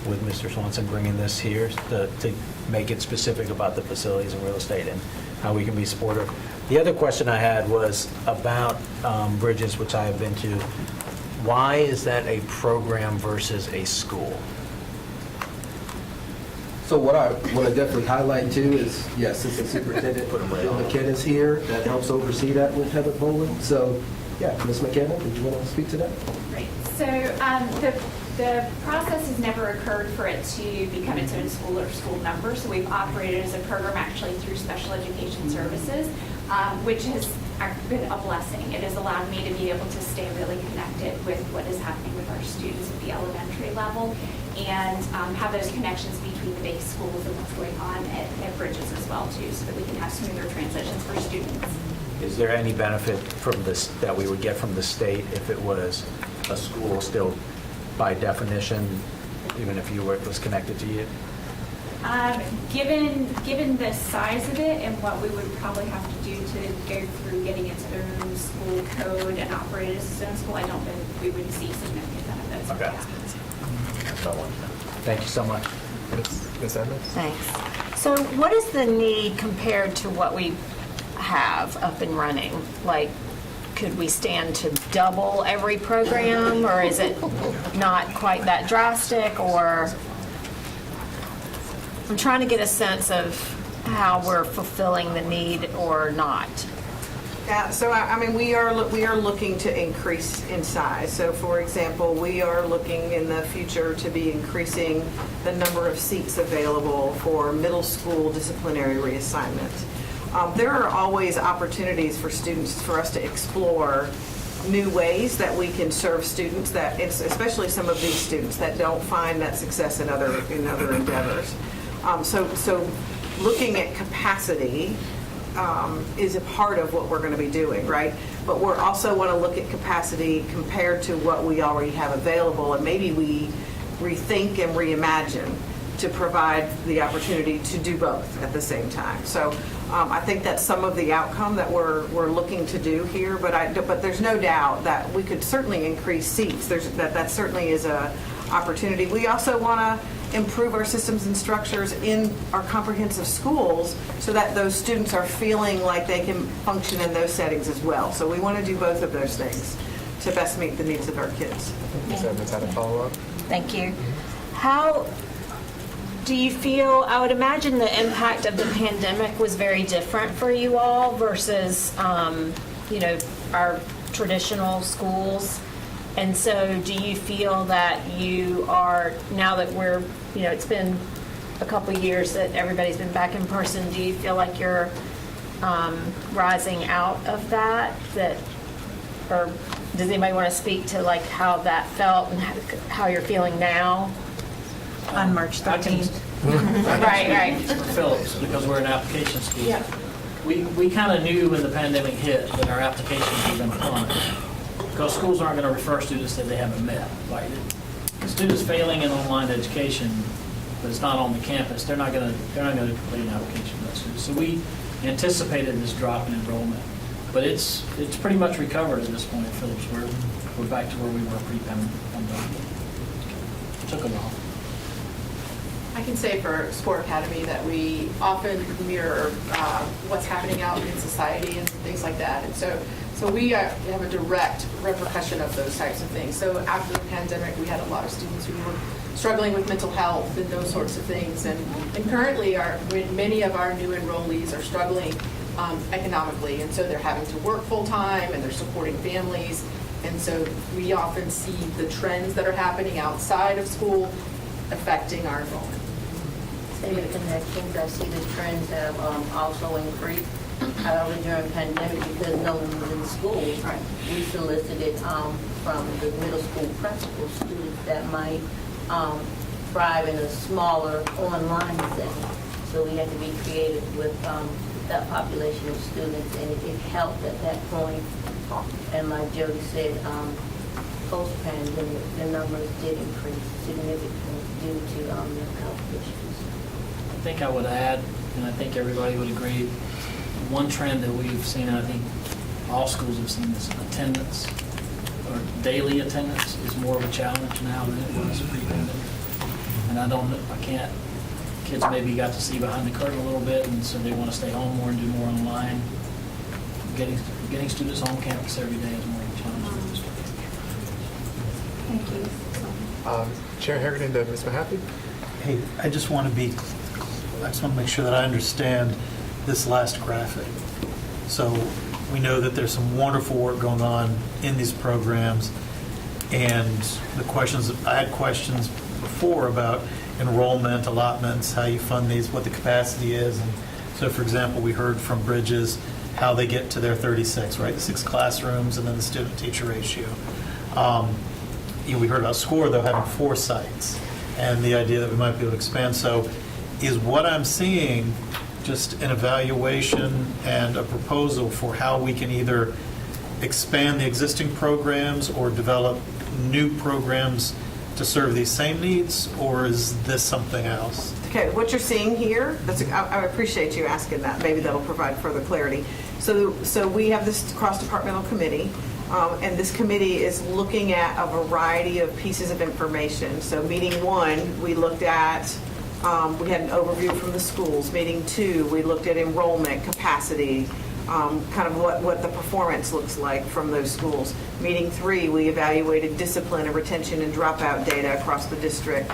[SPEAKER 9] with Mr. Swanson bringing this here, to make it specific about the facilities and real estate and how we can be supportive. The other question I had was about Bridges, which I have been to. Why is that a program versus a school?
[SPEAKER 6] So what I want to definitely highlight too is, yes, Assistant Superintendent Bill McKenna is here that helps oversee that with Heather Boland. So, yeah, Ms. McKenna, did you want to speak to that?
[SPEAKER 10] Right. So the process has never occurred for it to become its own school or school number. So we've operated as a program actually through Special Education Services, which has been a blessing. It has allowed me to be able to stay really connected with what is happening with our students at the elementary level and have those connections between the base schools and what's going on at Bridges as well too, so that we can have smoother transitions for students.
[SPEAKER 9] Is there any benefit from this that we would get from the state if it was a school still by definition, even if you were, it was connected to you?
[SPEAKER 10] Given the size of it and what we would probably have to do to go through getting its own school code and operate as its own school, I don't think we would see significant benefits.
[SPEAKER 9] Okay. Thank you so much.
[SPEAKER 2] Ms. Edmonds?
[SPEAKER 11] Thanks. So what is the need compared to what we have up and running? Like, could we stand to double every program, or is it not quite that drastic? Or I'm trying to get a sense of how we're fulfilling the need or not.
[SPEAKER 5] Yeah, so I mean, we are looking to increase in size. So for example, we are looking in the future to be increasing the number of seats available for middle school disciplinary reassignment. There are always opportunities for students, for us to explore new ways that we can serve students, that especially some of these students that don't find that success in other endeavors. So looking at capacity is a part of what we're going to be doing, right? But we're also want to look at capacity compared to what we already have available, and maybe we rethink and reimagine to provide the opportunity to do both at the same time. So I think that's some of the outcome that we're looking to do here, but there's no doubt that we could certainly increase seats. That certainly is a opportunity. We also want to improve our systems and structures in our comprehensive schools so that those students are feeling like they can function in those settings as well. So we want to do both of those things to best meet the needs of our kids.
[SPEAKER 2] Ms. Edmonds had a follow-up?
[SPEAKER 11] Thank you. How do you feel, I would imagine the impact of the pandemic was very different for you all versus, our traditional schools. And so do you feel that you are, now that we're, it's been a couple of years that everybody's been back in person, do you feel like you're rising out of that? Or does anybody want to speak to like how that felt and how you're feeling now?
[SPEAKER 4] On March 13th.
[SPEAKER 11] Right.
[SPEAKER 7] For Phillips, because we're an application school. Yeah. We kind of knew when the pandemic hit that our applications were going to plummet. Because schools aren't going to refer students that they haven't met. Like, students failing in online education, but it's not on the campus, they're not going to complete an application for that student. So we anticipated this drop in enrollment. But it's pretty much recovered at this point at Phillips. We're back to where we were pre-pandemic. It took a while.
[SPEAKER 12] I can say for Sport Academy that we often mirror what's happening out in society and things like that. And so we have a direct repercussion of those types of things. So after the pandemic, we had a lot of students who were struggling with mental health and those sorts of things. And currently, many of our new enrollees are struggling economically. And so they're having to work full-time and they're supporting families. And so we often see the trends that are happening outside of school affecting our enrollment.
[SPEAKER 3] Same connections, I see the trends have also increased. However, during pandemic, because no one was in school, we solicited from the middle school principal students that might thrive in a smaller online setting. So we had to be creative with that population of students, and it helped at that point. And like Jody said, post-pandemic, the numbers did increase significantly due to mental health issues.
[SPEAKER 7] think I would add, and I think everybody would agree, one trend that we've seen, and I think all schools have seen this, attendance, or daily attendance is more of a challenge now than it was pre-pandemic. And kids maybe got to see behind the curtain a little bit, and so they want to stay home more and do more online. Getting students on campus every day is more of a challenge for the district.
[SPEAKER 11] Thank you.
[SPEAKER 2] Chair Harrington to Ms. Mahaffey.
[SPEAKER 1] Hey, I just want to make sure that I understand this last graphic. So we know that there's some wonderful work going on in these programs, and I had questions before about enrollment, allotments, how you fund these, what the capacity is. And so, for example, we heard from Bridges how they get to their 36, right? The 6 classrooms and then the student-teacher ratio. We heard about SCORE, though, having 4 sites, and the idea that we might be able to expand. So is what I'm seeing just an evaluation and a proposal for how we can either expand the existing programs or develop new programs to serve these same needs, or is this something else?
[SPEAKER 5] Okay, what you're seeing here, I appreciate you asking that. Maybe that'll provide further clarity. So we have this cross-departmental committee, and this committee is looking at a variety of pieces of information. So meeting 1, we looked at, we had an overview from the schools. Meeting 2, we looked at enrollment, capacity, kind of what the performance looks like from those schools. Meeting 3, we evaluated discipline and retention and dropout data across the district.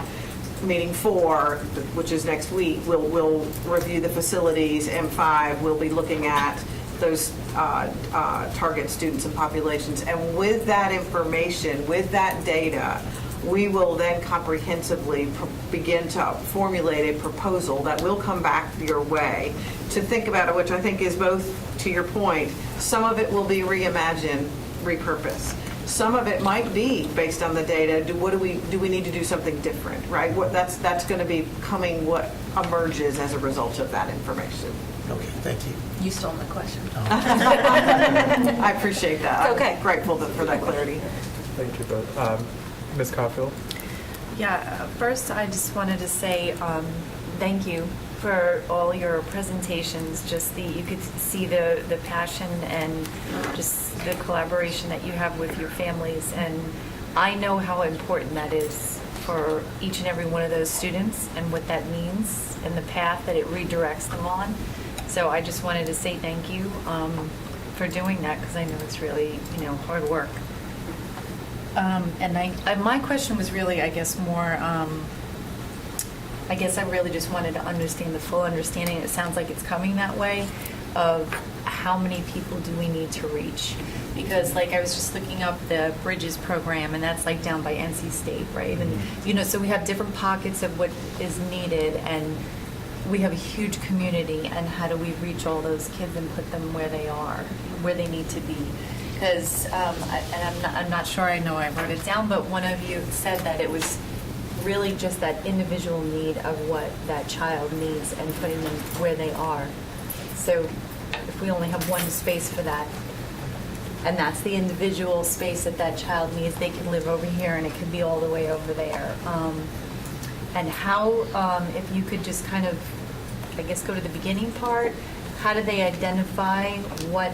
[SPEAKER 5] Meeting 4, which is next week, we'll review the facilities. And 5, we'll be looking at those target students and populations. And with that information, with that data, we will then comprehensively begin to formulate a proposal that will come back your way to think about it, which I think is both, to your point, some of it will be reimagine, repurpose. Some of it might be based on the data. Do we need to do something different, right? That's going to be coming what emerges as a result of that information.
[SPEAKER 1] Okay, thank you.
[SPEAKER 3] You stole my question.
[SPEAKER 5] I appreciate that.
[SPEAKER 3] Okay.
[SPEAKER 5] I'm grateful for that clarity.
[SPEAKER 2] Thank you both. Ms. Caulfield.
[SPEAKER 13] Yeah, first I just wanted to say thank you for all your presentations. Just you could see the passion and just the collaboration that you have with your families, and I know how important that is for each and every one of those students and what that means and the path that it redirects them on. So I just wanted to say thank you for doing that, because I know it's really hard work. And my question was really, I guess, more, I guess I really just wanted to understand the full understanding. It sounds like it's coming that way, of how many people do we need to reach? Because I was just looking up the Bridges program, and that's down by NC State, right? And, so we have different pockets of what is needed, and we have a huge community, and how do we reach all those kids and put them where they are, where they need to be? Because, I'm not sure I know I wrote it down, but one of you said that it was really just that individual need of what that child needs and putting them where they are. So if we only have one space for that, and that's the individual space that child needs, they can live over here and it could be all the way over there. And how, if you could just kind of, I guess, go to the beginning part, how do they identify what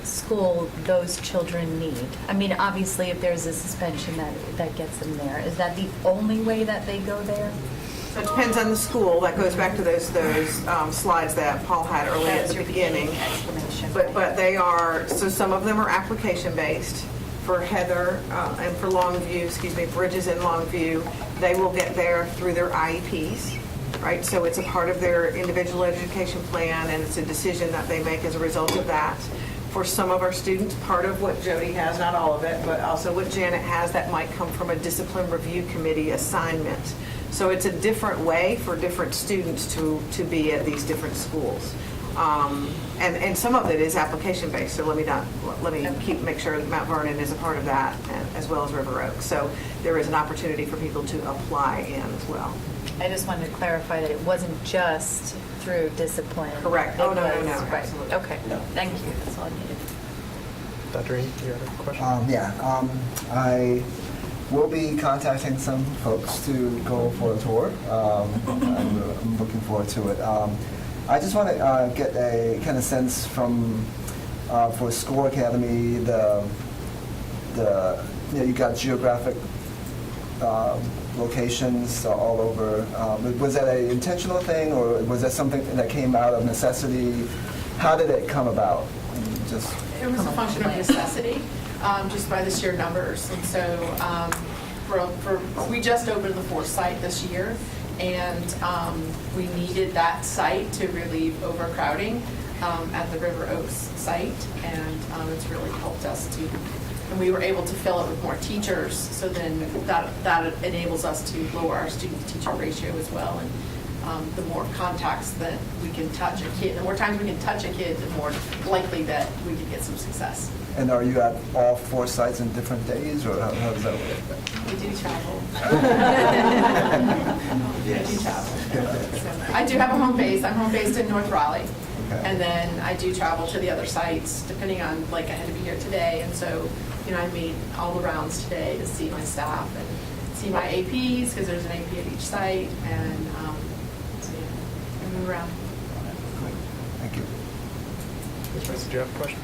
[SPEAKER 13] school those children need? I mean, obviously, if there's a suspension that gets them there, is that the only way that they go there?
[SPEAKER 5] So it depends on the school. That goes back to those slides that Paul had earlier at the beginning.
[SPEAKER 13] Explanation.
[SPEAKER 5] But they are, so some of them are application-based. For Heather and for Longview, Bridges and Longview, they will get there through their IEPs, right? So it's a part of their individual education plan, and it's a decision that they make as a result of that. For some of our students, part of what Jody has, not all of it, but also what Janet has, that might come from a discipline review committee assignment. So it's a different way for different students to be at these different schools. And some of it is application-based, so let me make sure that Mount Vernon is a part of that, as well as River Oak. So there is an opportunity for people to apply in as well.
[SPEAKER 13] I just wanted to clarify that it wasn't just through discipline.
[SPEAKER 5] Correct.
[SPEAKER 13] No,
[SPEAKER 5] Absolutely.
[SPEAKER 13] Right. Okay.
[SPEAKER 1] No.
[SPEAKER 13] Thank you. That's all I needed.
[SPEAKER 2] Dr. Ing, you had a question?
[SPEAKER 1] I
[SPEAKER 14] we'll be contacting some folks to go for a tour. I'm looking forward to it. I just want to get a kind of sense from for School Academy, you got geographic locations all over. Was that an intentional thing, or was that something that came out of necessity? How did it come about? Just
[SPEAKER 12] It was a function of necessity, just by the sheer numbers. And so we just opened the 4th site this year, and we needed that site to relieve overcrowding at the River Oaks site, and it's really helped us to, and we were able to fill it with more teachers, so then that enables us to lower our student-to-teacher ratio as well. And the more contacts that we can touch a kid, the more times we can touch a kid, the more likely that we can get some success.
[SPEAKER 14] And are you at all 4 sites in different days, or how does that work?
[SPEAKER 12] We do travel. I do travel. So, I do have a home base. I'm home based in North Raleigh.
[SPEAKER 14] Okay.
[SPEAKER 12] And then I do travel to the other sites, depending on, like, I had to be here today. And so, I made all the rounds today to see my staff and see my APs, because there's an AP at each site. And so, yeah, I move around.
[SPEAKER 14] Thank you.
[SPEAKER 2] Ms. Rice, did you have a question?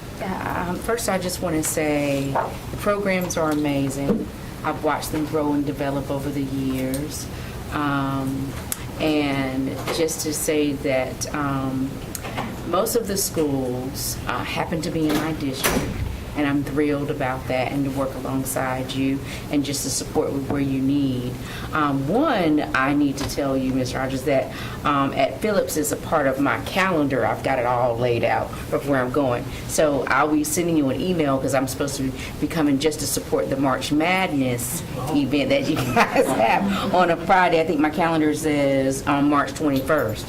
[SPEAKER 15] First, I just want to say the programs are amazing. I've watched them grow and develop over the years. And just to say that most of the schools happen to be in my district, and I'm thrilled about that, and to work alongside you and just to support with where you need. One, I need to tell you, Ms. Rogers, that at Phillips is a part of my calendar. I've got it all laid out of where I'm going. So I'll be sending you an email, because I'm supposed to be coming just to support the March Madness event that you guys have on a Friday. I think my calendar says on March 21st.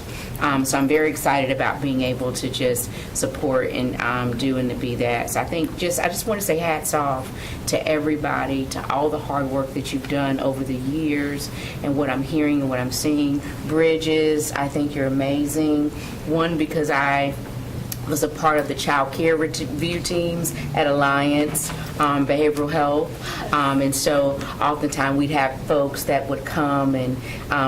[SPEAKER 15] So I'm very excited about being able to just support and do and to be that. So I think I just want to say hats off to everybody, to all the hard work that you've done over the years, and what I'm hearing and what I'm seeing. Bridges, I think you're amazing. One, because I was a part of the child care review teams at Alliance Behavioral Health. And so oftentimes we'd have folks that would come and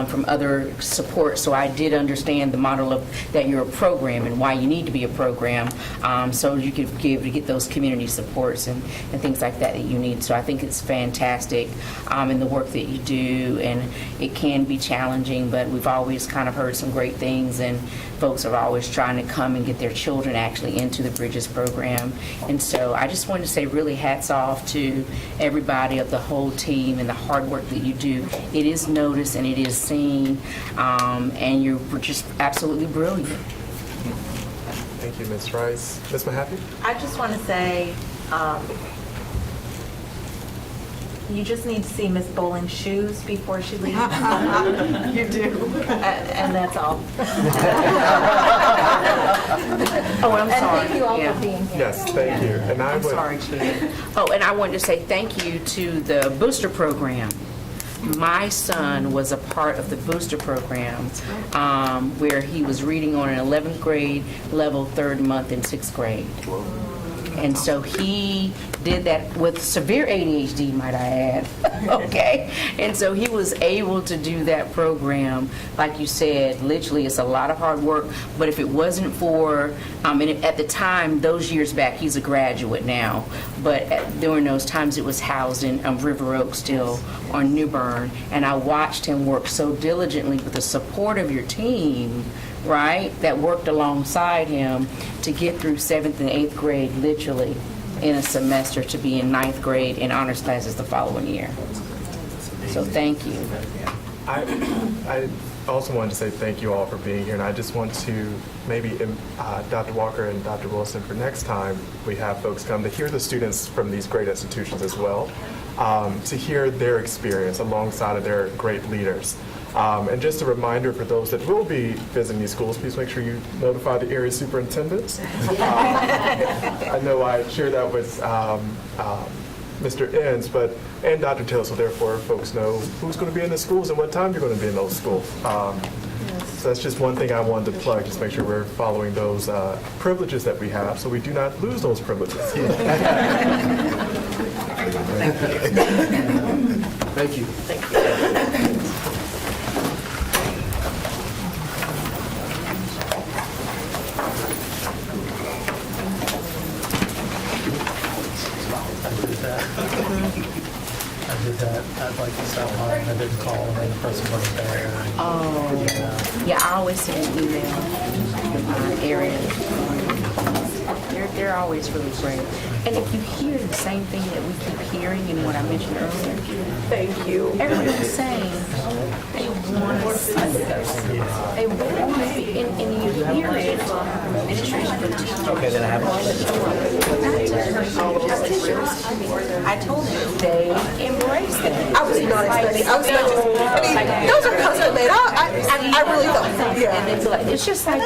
[SPEAKER 15] from other support. So I did understand the model of that you're a program and why you need to be a program, so you could be able to get those community supports and things like that you need. So I think it's fantastic in the work that you do, and it can be challenging, but we've always kind of heard some great things, and folks are always trying to come and get their children actually into the Bridges program. And so I just wanted to say really hats off to everybody of the whole team and the hard work that you do. It is noticed and it is seen, and you're just absolutely brilliant.
[SPEAKER 2] Thank you, Ms. Rice. Ms. Mahaffey?
[SPEAKER 13] I just want to say, you just need to see Miss Bowling's shoes before she leaves.
[SPEAKER 12] You do.
[SPEAKER 13] And that's all.
[SPEAKER 15] Oh, I'm sorry.
[SPEAKER 13] And thank you all
[SPEAKER 15] Yeah.
[SPEAKER 13] for being here.
[SPEAKER 2] Yes, thank you. And I
[SPEAKER 15] I'm
[SPEAKER 2] would,
[SPEAKER 15] sorry, Chief. Oh, and I wanted to say thank you to the booster program. My son was a part of the booster program, where he was reading on an 11th grade level, 3rd month in 6th grade. And so he did that with severe ADHD, might I add. Okay? And so he was able to do that program. Like you said, literally, it's a lot of hard work. But if it wasn't for, and at the time, those years back, he's a graduate now. But during those times, it was housed in River Oaks still, on New Bern. And I watched him work so diligently with the support of your team, right, that worked alongside him to get through 7th and 8th grade literally in a semester, to be in 9th grade in honors classes the following year. So thank you.
[SPEAKER 2] I also wanted to say thank you all for being here, and I just want to maybe Dr. Walker and Dr. Wilson, for next time we have folks come to hear the students from these great institutions as well, to hear their experience alongside of their great leaders. And just a reminder for those that will be visiting these schools, please make sure you notify the area superintendents. I know I shared that with Mr. Enns, and Dr. Taylor, so therefore folks know who's going to be in the schools and what time you're going to be in those schools. So that's just one thing I wanted to plug, just make sure we're following those privileges that we have, so we do not lose those privileges.
[SPEAKER 15] Thank you.
[SPEAKER 6] Thank you.
[SPEAKER 1] I did that at like South High, and I didn't call, and then the person wasn't there.
[SPEAKER 15] Oh, yeah, I always send an email, Erin. They're always really great. And if you hear the same thing that we keep hearing in what I mentioned earlier,
[SPEAKER 4] Thank you.
[SPEAKER 15] everyone's saying they want to see this. They want to see, and you hear it from administration, from teachers.
[SPEAKER 9] Okay, then I have
[SPEAKER 4] I told you.
[SPEAKER 15] They embrace that.
[SPEAKER 4] I was not expecting. I was not just. I mean, those are custom made. I really don't. Yeah.
[SPEAKER 15] And it's just like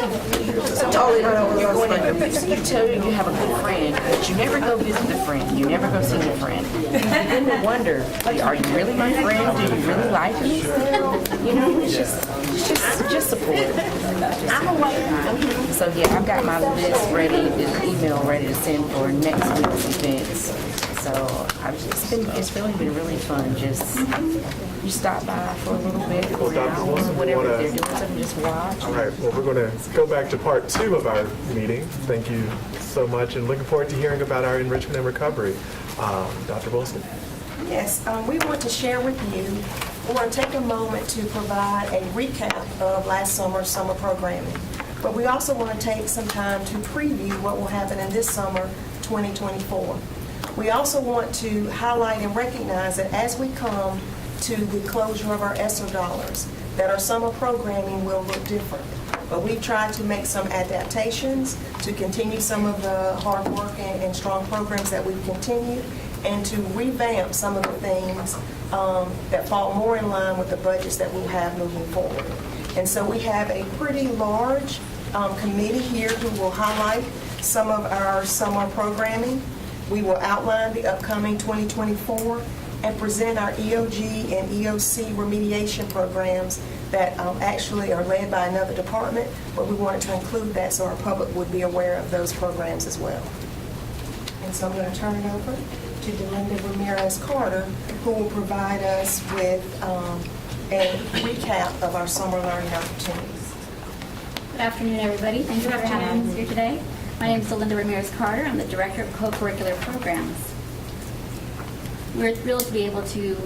[SPEAKER 4] Totally don't know what
[SPEAKER 15] you're
[SPEAKER 4] I was
[SPEAKER 15] going
[SPEAKER 4] expecting.
[SPEAKER 15] to, you tell you have a good friend, but you never go visit the friend. You never go see your friend. You begin to wonder, are you really my friend? Do you really like me? You know, it's just support. I'm aware. So yeah, I've got my list ready, the email ready to send for next week's events. So it's really been really fun. Just you stop by for a little bit, for an
[SPEAKER 2] Dr.
[SPEAKER 15] hour,
[SPEAKER 2] Wilson, we
[SPEAKER 15] whatever
[SPEAKER 2] wanna-
[SPEAKER 15] they're doing, something, just watch.
[SPEAKER 2] All right, well, we're going to go back to part 2 of our meeting. Thank you so much, and looking forward to hearing about our enrichment and recovery. Dr. Wilson.
[SPEAKER 4] Yes, we want to share with you, we want to take a moment to provide a recap of last summer's summer programming. But we also want to take some time to preview what will happen in this summer, 2024. We also want to highlight and recognize that as we come to the closure of our ESSER dollars, that our summer programming will look different. But we've tried to make some adaptations to continue some of the hard work and strong programs that we've continued, and to revamp some of the things that fall more in line with the budgets that we'll have moving forward. And so we have a pretty large committee here who will highlight some of our summer programming. We will outline the upcoming 2024 and present our EOG and EOC remediation programs that actually are led by another department, but we wanted to include that so our public would be aware of those programs as well. And so I'm going to turn it over to Delinda Ramirez-Carter, who will provide us with a recap of our summer learning opportunities.
[SPEAKER 16] Good afternoon, everybody. Thank you for having us here today. My name is Delinda Ramirez-Carter. I'm the Director of Co-Curricular Programs. We're thrilled to be able to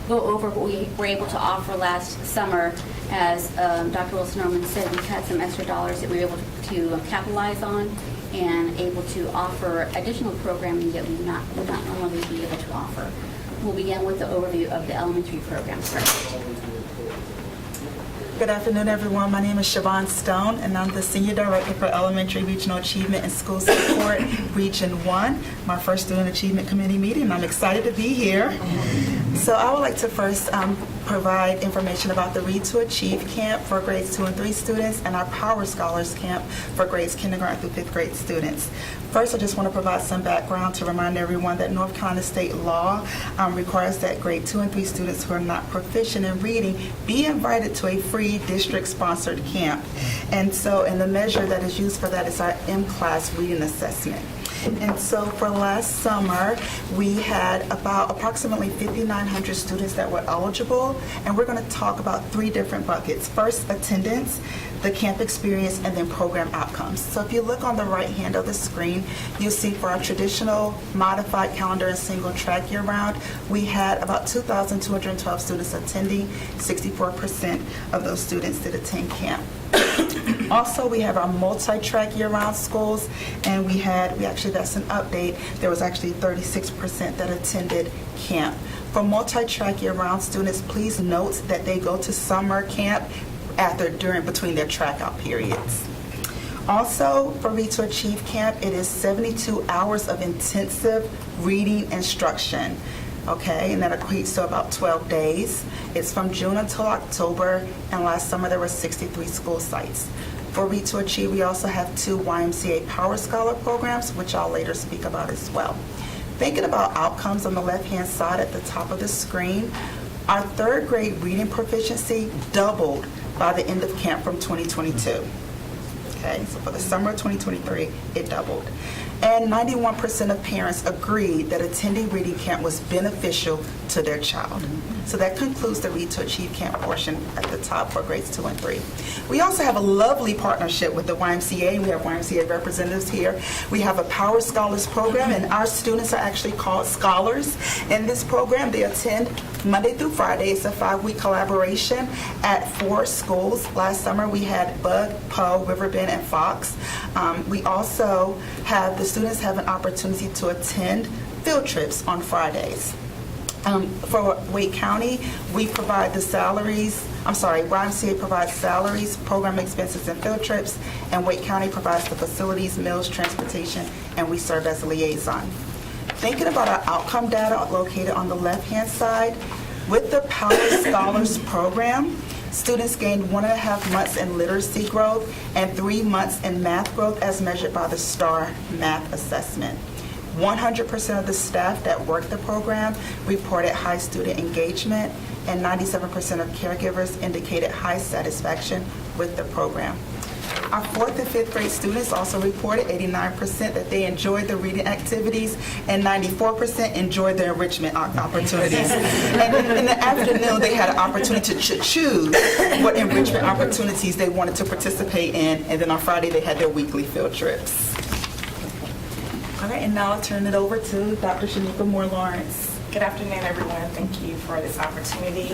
[SPEAKER 16] go over what we were able to offer last summer. As Dr. Wilson-Norman said, we had some extra dollars that we were able to capitalize on and able to offer additional programming that we would not normally be able to offer. We'll begin with the overview of the elementary programs first.
[SPEAKER 17] Good afternoon, everyone. My name is Siobhan Stone, and I'm the Senior Director for Elementary Regional Achievement and School Support, Region 1, my first Student Achievement Committee meeting, and I'm excited to be here. So I would like to first provide information about the Read to Achieve camp for grades 2 and 3 students and our Power Scholars camp for grades kindergarten through 5th grade students. First, I just want to provide some background to remind everyone that North Carolina state law requires that grade 2 and 3 students who are not proficient in reading be invited to a free district-sponsored camp. And the measure that is used for that is our M-Class reading assessment. And so for last summer, we had about approximately 5,900 students that were eligible, and we're going to talk about 3 different buckets. First, attendance, the camp experience, and then program outcomes. So if you look on the right hand of the screen, you'll see for our traditional modified calendar and single track year-round, we had about 2,212 students attending. 64% of those students did attend camp. Also, we have our multi-track year-round schools, and that's an update. There was actually 36% that attended camp. For multi-track year-round students, please note that they go to summer camp between their track out periods. Also, for Read to Achieve camp, it is 72 hours of intensive reading instruction. Okay, and that equates to about 12 days. It's from June until October, and last summer there were 63 school sites. For Read to Achieve, we also have 2 YMCA Power Scholar programs, which I'll later speak about as well. Thinking about outcomes on the left-hand side at the top of the screen, our 3rd grade reading proficiency doubled by the end of camp from 2022. Okay, so for the summer of 2023, it doubled. And 91% of parents agreed that attending Reading Camp was beneficial to their child. So that concludes the Read to Achieve Camp portion at the top for grades 2 and 3. We also have a lovely partnership with the YMCA. We have YMCA representatives here. We have a Power Scholars program, and our students are actually called scholars. In this program, they attend Monday through Friday. It's a 5-week collaboration at 4 schools. Last summer, we had Bug, Poe, Riverbend, and Fox. We also have the students have an opportunity to attend field trips on Fridays. For Wake County, we provide the salaries, YMCA provides salaries, program expenses, and field trips, and Wake County provides the facilities, meals, transportation, and we serve as a liaison. Thinking about our outcome data located on the left-hand side, with the Power Scholars program, students gained 1.5 months in literacy growth and 3 months in math growth as measured by the STAR Math Assessment. 100% of the staff that worked the program reported high student engagement, and 97% of caregivers indicated high satisfaction with the program. Our 4th and 5th grade students also reported 89% that they enjoyed the reading activities, and 94% enjoyed the enrichment opportunities. And in the afternoon, they had an opportunity to choose what enrichment opportunities they wanted to participate in, and then on Friday, they had their weekly field trips. All right, and now I'll turn it over to Dr. Shanika Moore-Lawrence.
[SPEAKER 18] Good afternoon, everyone. Thank you for this opportunity.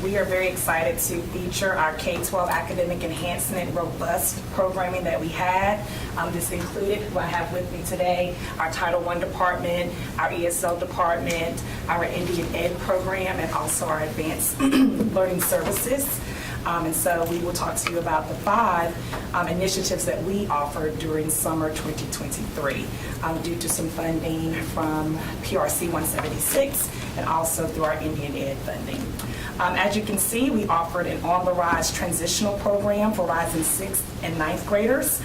[SPEAKER 18] We are very excited to feature our K-12 academic enhancement robust programming that we had. This included who I have with me today, our Title I department, our ESL department, our Indian Ed program, and also our advanced learning services. And so we will talk to you about the 5 initiatives that we offered during summer 2023 due to some funding from PRC 176 and also through our Indian Ed funding. As you can see, we offered an On the Rise transitional program for rising 6th and 9th graders.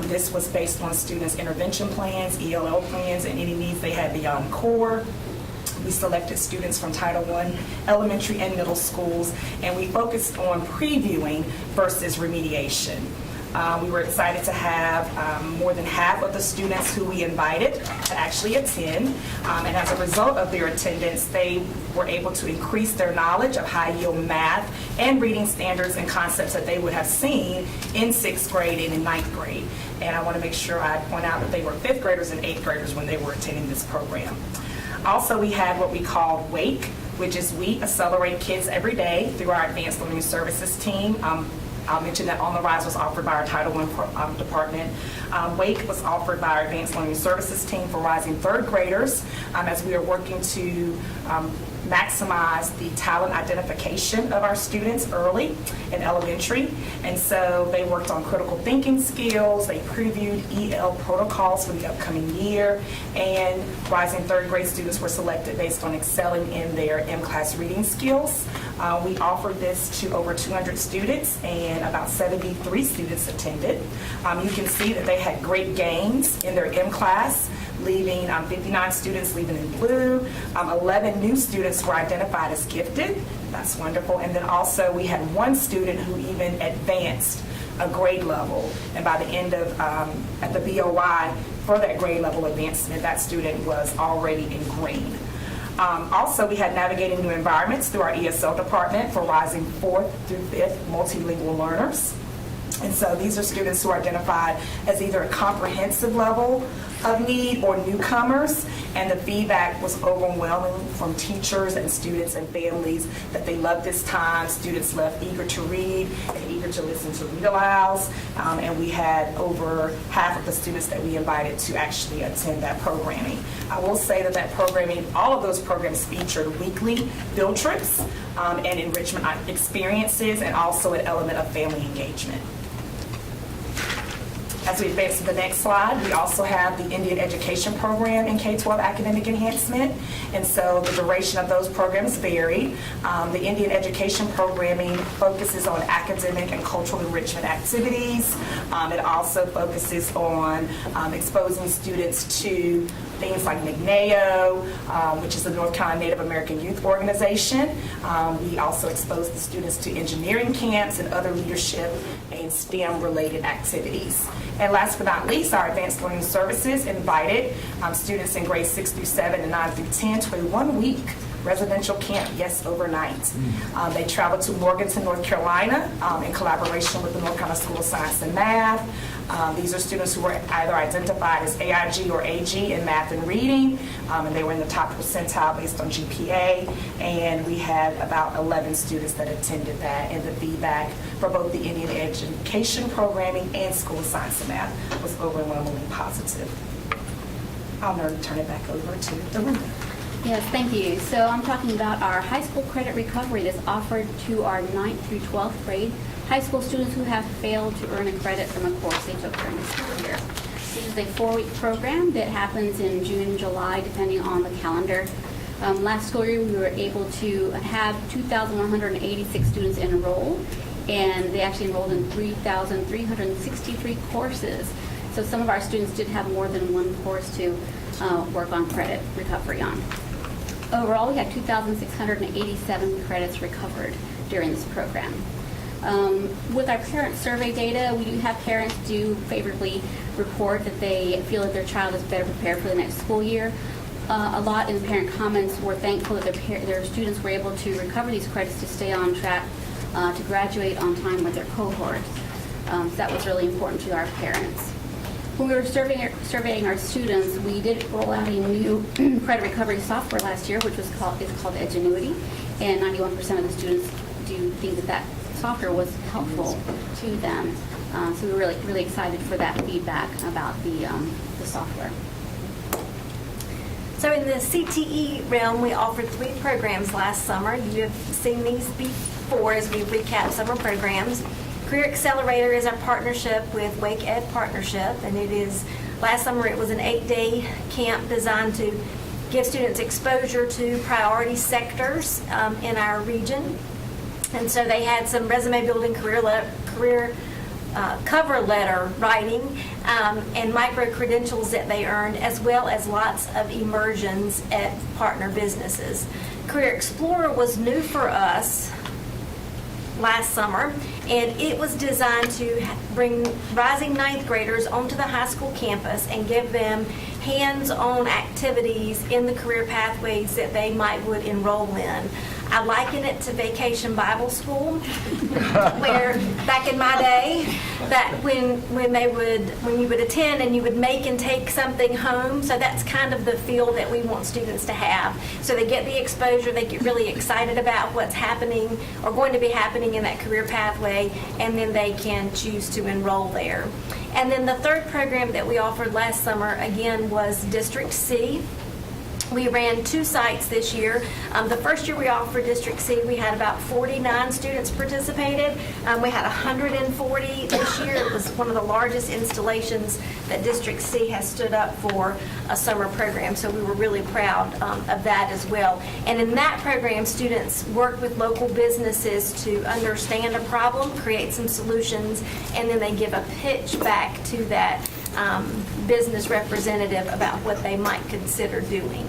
[SPEAKER 18] This was based on students' intervention plans, ELL plans, and any needs they had beyond core. We selected students from Title I elementary and middle schools, and we focused on previewing versus remediation. We were excited to have more than half of the students who we invited to actually attend, and as a result of their attendance, they were able to increase their knowledge of high-yield math and reading standards and concepts that they would have seen in 6th grade and in 9th grade. And I want to make sure I point out that they were 5th graders and 8th graders when they were attending this program. Also, we had what we called WAKE, which is We Accelerate Kids Every Day through our Advanced Learning Services team. I'll mention that On the Rise was offered by our Title I department. WAKE was offered by our Advanced Learning Services team for rising 3rd graders as we are working to maximize the talent identification of our students early in elementary. And so they worked on critical thinking skills, they previewed EL protocols for the upcoming year, and rising 3rd grade students were selected based on excelling in their M-class reading skills. We offered this to over 200 students, and about 73 students attended. You can see that they had great gains in their M-class, leaving 59 students leaving in blue. 11 new students were identified as gifted. That's wonderful. And then also we had 1 student who even advanced a grade level. And by the end of, at the BOI for that grade level advancement, that student was already in green. Also, we had Navigating New Environments through our ESL department for rising 4th through 5th multilingual learners. And so these are students who are identified as either a comprehensive level of need or newcomers, and the feedback was overwhelming from teachers and students and families that they loved this time. Students left eager to read and eager to listen to read-alouds, and we had over half of the students that we invited to actually attend that programming. I will say that that programming, all of those programs featured weekly field trips and enrichment experiences, and also an element of family engagement. As we advance to the next slide, we also have the Indian Education Program in K-12 Academic Enhancement, and so the duration of those programs varied. The Indian Education Programming focuses on academic and cultural enrichment activities. It also focuses on exposing students to things like NAGNAO, which is the North Carolina Native American Youth Organization. We also expose the students to engineering camps and other leadership and STEM-related activities. And last but not least, our Advanced Learning Services invited students in grades 6 through 7 and 9 through 10 to a 1-week residential camp, yes, overnight. They traveled to Morganton, North Carolina, in collaboration with the North Carolina School of Science and Math. These are students who were either identified as AIG or AG in math and reading, and they were in the top percentile based on GPA. And we had about 11 students that attended that, and the feedback for both the Indian Education Programming and School of Science and Math was overwhelmingly positive. I'll now turn it back over to Dorinda.
[SPEAKER 16] Yes, thank you. So I'm talking about our high school credit recovery that's offered to our 9th through 12th grade high school students who have failed to earn a credit from a course they took during the school year. This is a 4-week program that happens in June and July, depending on the calendar. Last school year, we were able to have 2,186 students enroll, and they actually enrolled in 3,363 courses. So some of our students did have more than one course to work on credit recovery on. Overall, we had 2,687 credits recovered during this program. With our parent survey data, we do have parents do favorably report that they feel that their child is better prepared for the next school year. A lot in the parent comments were thankful that their students were able to recover these credits to stay on track to graduate on time with their cohort. So that was really important to our parents. When we were surveying our students, we did roll out a new credit recovery software last year, which is called Edgenuity, and 91% of the students do think that software was helpful to them. So we were really excited for that feedback about the software.
[SPEAKER 19] So in the CTE realm, we offered 3 programs last summer. You have seen these before as we recap summer programs. Career Accelerator is our partnership with Wake Ed Partnership, and last summer it was an 8-day camp designed to give students exposure to priority sectors in our region. And so they had some resume building, career cover letter writing, and micro credentials that they earned, as well as lots of immersions at partner businesses. Career Explorer was new for us last summer, and it was designed to bring rising 9th graders onto the high school campus and give them hands-on activities in the career pathways that they would enroll in. I liken it to Vacation Bible School, where back in my day, that when you would attend and you would make and take something home, so that's kind of the feel that we want students to have. So they get the exposure, they get really excited about what's happening or going to be happening in that career pathway, and then they can choose to enroll there. And then the third program that we offered last summer, again, was District C. We ran 2 sites this year. The first year we offered District C, we had about 49 students participated. We had 140 this year. It was one of the largest installations that District C has stood up for a summer program, so we were really proud of that as well. And in that program, students worked with local businesses to understand a problem, create some solutions, and then they give a pitch back to that business representative about what they might consider doing.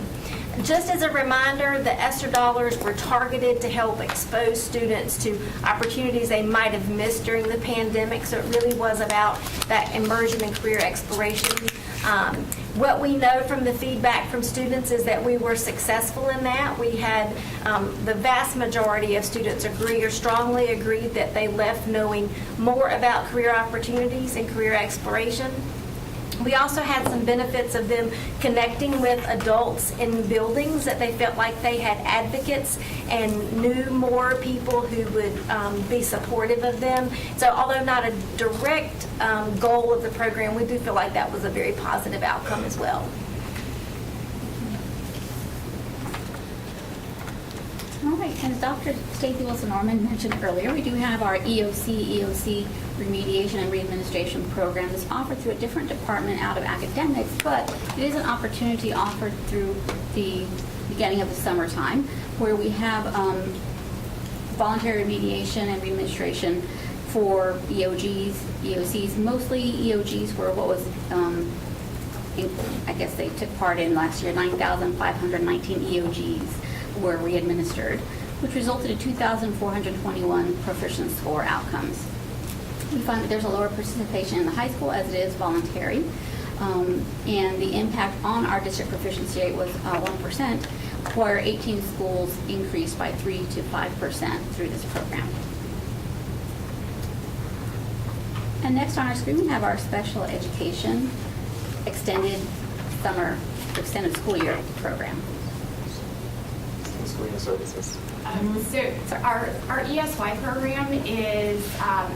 [SPEAKER 19] Just as a reminder, the ESSER dollars were targeted to help expose students to opportunities they might have missed during the pandemic, so it really was about that immersion and career exploration. What we know from the feedback from students is that we were successful in that. We had the vast majority of students agree or strongly agreed that they left knowing more about career opportunities and career exploration. We also had some benefits of them connecting with adults in buildings that they felt like they had advocates and knew more people who would be supportive of them. So although not a direct goal of the program, we do feel like that was a very positive outcome as well.
[SPEAKER 16] All right, and as Dr. Stacey Wilson-Norman mentioned earlier, we do have our EOC remediation and readministration program that's offered through a different department out of academics, but it is an opportunity offered through the beginning of the summertime where we have voluntary remediation and readministration for EOGs, EOCs. Mostly EOGs were what was I guess they took part in last year, 9,519 EOGs were re-administered, which resulted in 2,421 proficiency score outcomes. We find that there's a lower participation in the high school as it is voluntary, and the impact on our district proficiency rate was 1%, where 18 schools increased by 3 to 5% through this program. And next on our screen, we have our special education extended school year program.
[SPEAKER 2] Screen services.
[SPEAKER 10] So our ESY program is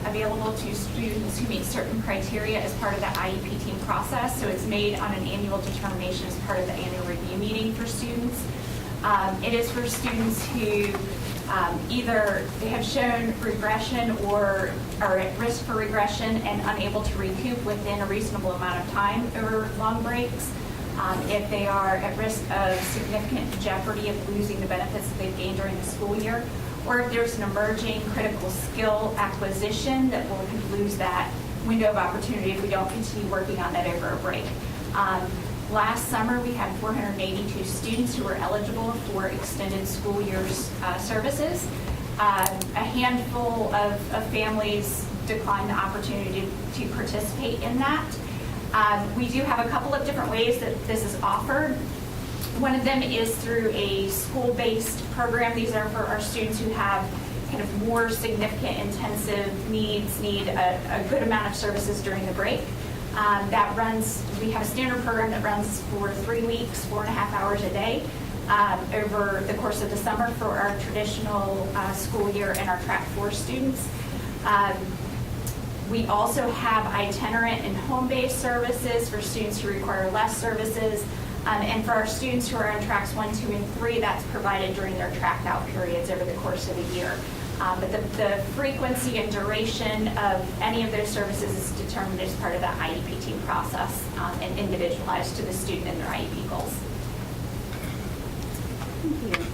[SPEAKER 10] available to students who meet certain criteria as part of the IEP team process. So it's made on an annual determination as part of the annual review meeting for students. It is for students who either they have shown regression or are at risk for regression and unable to recoup within a reasonable amount of time over long breaks. If they are at risk of significant jeopardy of losing the benefits that they've gained during the school year, or if there's an emerging critical skill acquisition that will lose that window of opportunity if we don't continue working on that over a break. Last summer, we had 482 students who were eligible for extended school year services. A handful of families declined the opportunity to participate in that. We do have a couple of different ways that this is offered. One of them is through a school-based program. These are for our students who have kind of more significant intensive needs, need a good amount of services during the break. We have a standard program that runs for 3 weeks, 4.5 hours a day over the course of the summer for our traditional school year and our Track 4 students. We also have itinerant and home-based services for students who require less services. And for our students who are on tracks 1, 2, and 3, that's provided during their tracked out periods over the course of a year. But the frequency and duration of any of those services is determined as part of the IEP team process and individualized to the student and their IEP goals.
[SPEAKER 16] Thank you.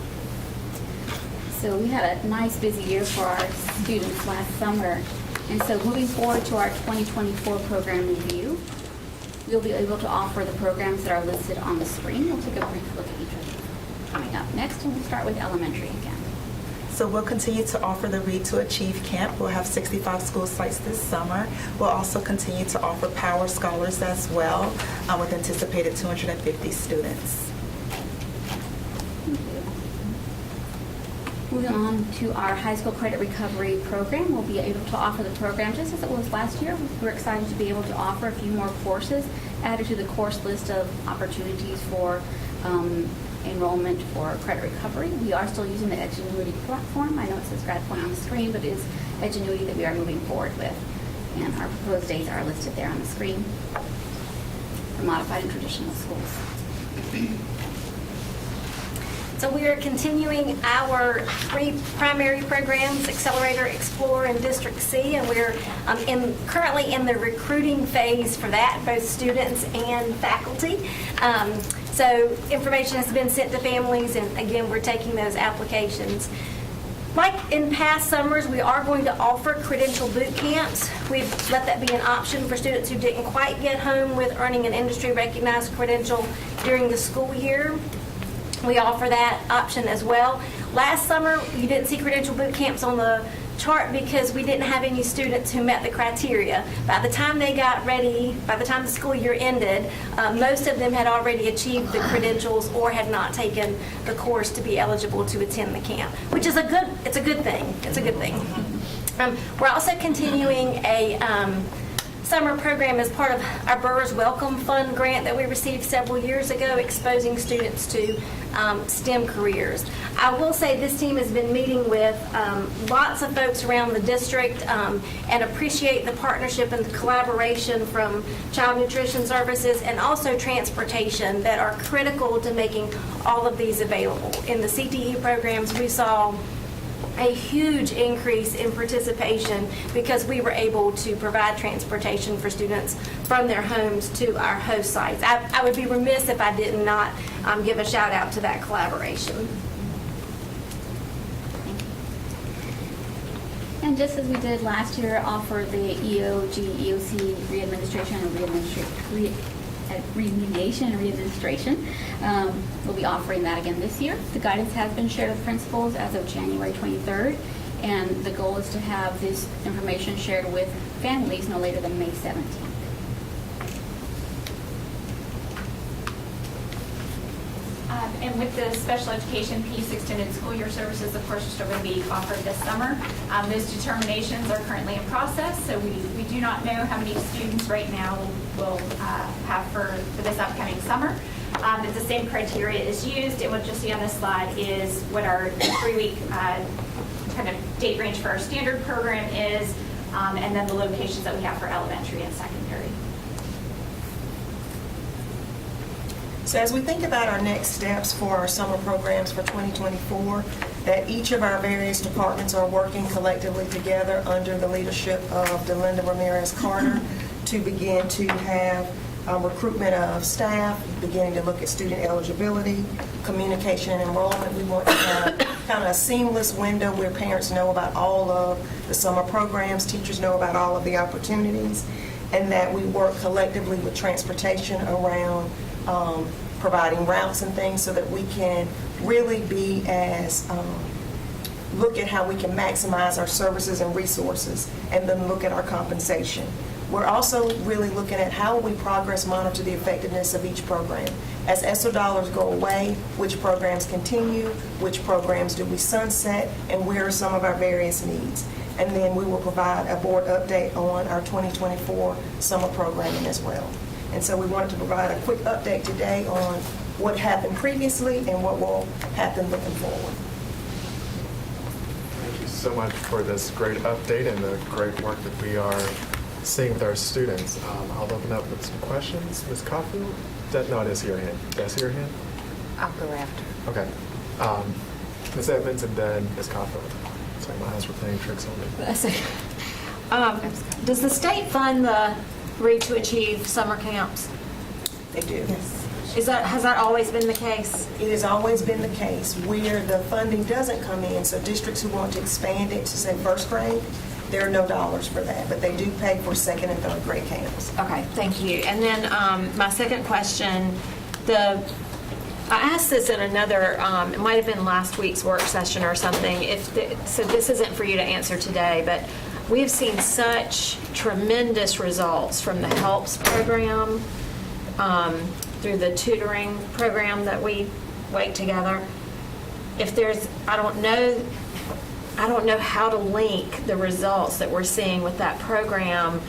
[SPEAKER 16] So we had a nice busy year for our students last summer. And so moving forward to our 2024 program review, we'll be able to offer the programs that are listed on the screen. We'll take a brief look at each of these coming up next, and we'll start with elementary again.
[SPEAKER 17] So we'll continue to offer the Read to Achieve Camp. We'll have 65 school sites this summer. We'll also continue to offer Power Scholars as well, with anticipated 250 students.
[SPEAKER 16] Moving on to our high school credit recovery program, we'll be able to offer the program just as it was last year. We're excited to be able to offer a few more courses added to the course list of opportunities for enrollment for credit recovery. We are still using the Edgenuity platform. I know it says GradPoint on the screen, but it is Edgenuity that we are moving forward with. And our proposed dates are listed there on the screen for modified and traditional schools.
[SPEAKER 19] So we are continuing our 3 primary programs, Accelerator, Explorer, and District C, and we're currently in the recruiting phase for that, both students and faculty. So information has been sent to families, and again, we're taking those applications. Like in past summers, we are going to offer credential boot camps. We've let that be an option for students who didn't quite get home with earning an industry-recognized credential during the school year. We offer that option as well. Last summer, you didn't see credential boot camps on the chart because we didn't have any students who met the criteria. By the time they got ready, by the time the school year ended, most of them had already achieved the credentials or had not taken the course to be eligible to attend the camp, which is a good thing. It's a good thing. We're also continuing a summer program as part of our Burrs Welcome Fund grant that we received several years ago, exposing students to STEM careers. I will say this team has been meeting with lots of folks around the district and appreciate the partnership and the collaboration from Child Nutrition Services and also transportation that are critical to making all of these available. In the CTE programs, we saw a huge increase in participation because we were able to provide transportation for students from their homes to our host sites. I would be remiss if I did not give a shout out to that collaboration.
[SPEAKER 16] And just as we did last year, offer the EOG, EOC re-administration and remediation and re-administration. We'll be offering that again this year. The guidance has been shared with principals as of January 23rd, and the goal is to have this information shared with families no later than May 17th.
[SPEAKER 10] And with the special education piece, extended school year services, of course, are still going to be offered this summer. Those determinations are currently in process, so we do not know how many students right now we'll have for this upcoming summer. But the same criteria is used, and what you'll see on this slide is what our 3-week kind of date range for our standard program is, and then the locations that we have for elementary and secondary.
[SPEAKER 4] So as we think about our next steps for our summer programs for 2024, that each of our various departments are working collectively together under the leadership of Delinda Ramirez Carter to begin to have recruitment of staff, beginning to look at student eligibility, communication and enrollment. We want to have kind of a seamless window where parents know about all of the summer programs, teachers know about all of the opportunities, and that we work collectively with transportation around providing routes and things so that we can really be as, look at how we can maximize our services and resources, and then look at our compensation. We're also really looking at how we progress monitor the effectiveness of each program. As ESSER dollars go away, which programs continue, which programs do we sunset, and where are some of our various needs. And then we will provide a board update on our 2024 summer programming as well. And so we wanted to provide a quick update today on what happened previously and what will happen looking forward.
[SPEAKER 2] Thank you so much for this great update and the great work that we are seeing with our students. I'll open up with some questions. Ms. Caulfield? No, it is your hand. That's your hand?
[SPEAKER 13] I'll go after.
[SPEAKER 2] Okay. Ms. Evans and then Ms. Caulfield. Sorry, my eyes were playing tricks on me.
[SPEAKER 11] Does the state fund the Read to Achieve summer camps?
[SPEAKER 4] They do. Yes.
[SPEAKER 11] Has that always been the case?
[SPEAKER 4] It has always been the case. Where the funding doesn't come in, so districts who want to expand it to, say, first grade, there are no dollars for that, but they do pay for second and third grade camps.
[SPEAKER 11] Okay, thank you. And then my second question, I asked this in another, it might have been last week's work session or something, so this isn't for you to answer today, but we have seen such tremendous results from the HELPS program, through the tutoring program that we work together. If there's, I don't know how to link the results that we're seeing with that program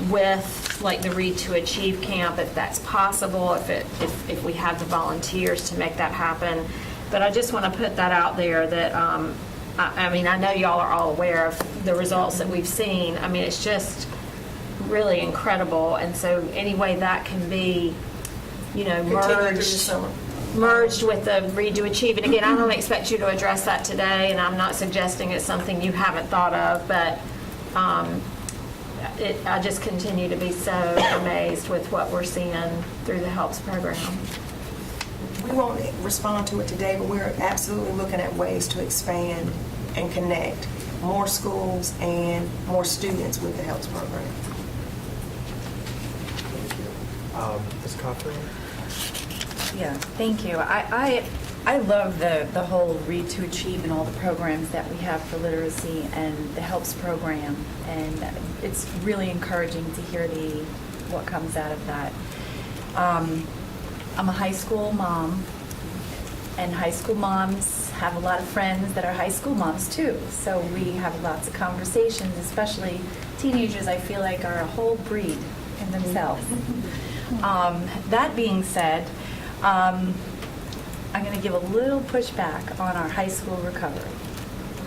[SPEAKER 11] with like the Read to Achieve camp, if that's possible, if we have the volunteers to make that happen. But I just want to put that out there that, I mean, I know y'all are all aware of the results that we've seen. I mean, it's just really incredible. And so any way that can be, merged with the Read to Achieve. And again, I don't expect you to address that today, and I'm not suggesting it's something you haven't thought of, but I just continue to be so amazed with what we're seeing through the HELPS program.
[SPEAKER 4] We won't respond to it today, but we're absolutely looking at ways to expand and connect more schools and more students with the HELPS program.
[SPEAKER 2] Ms. Caulfield?
[SPEAKER 13] Yeah, thank you. I love the whole Read to Achieve and all the programs that we have for literacy and the HELPS program, and it's really encouraging to hear what comes out of that. I'm a high school mom, and high school moms have a lot of friends that are high school moms too, so we have lots of conversations, especially teenagers I feel like are a whole breed in themselves. That being said, I'm going to give a little pushback on our high school recovery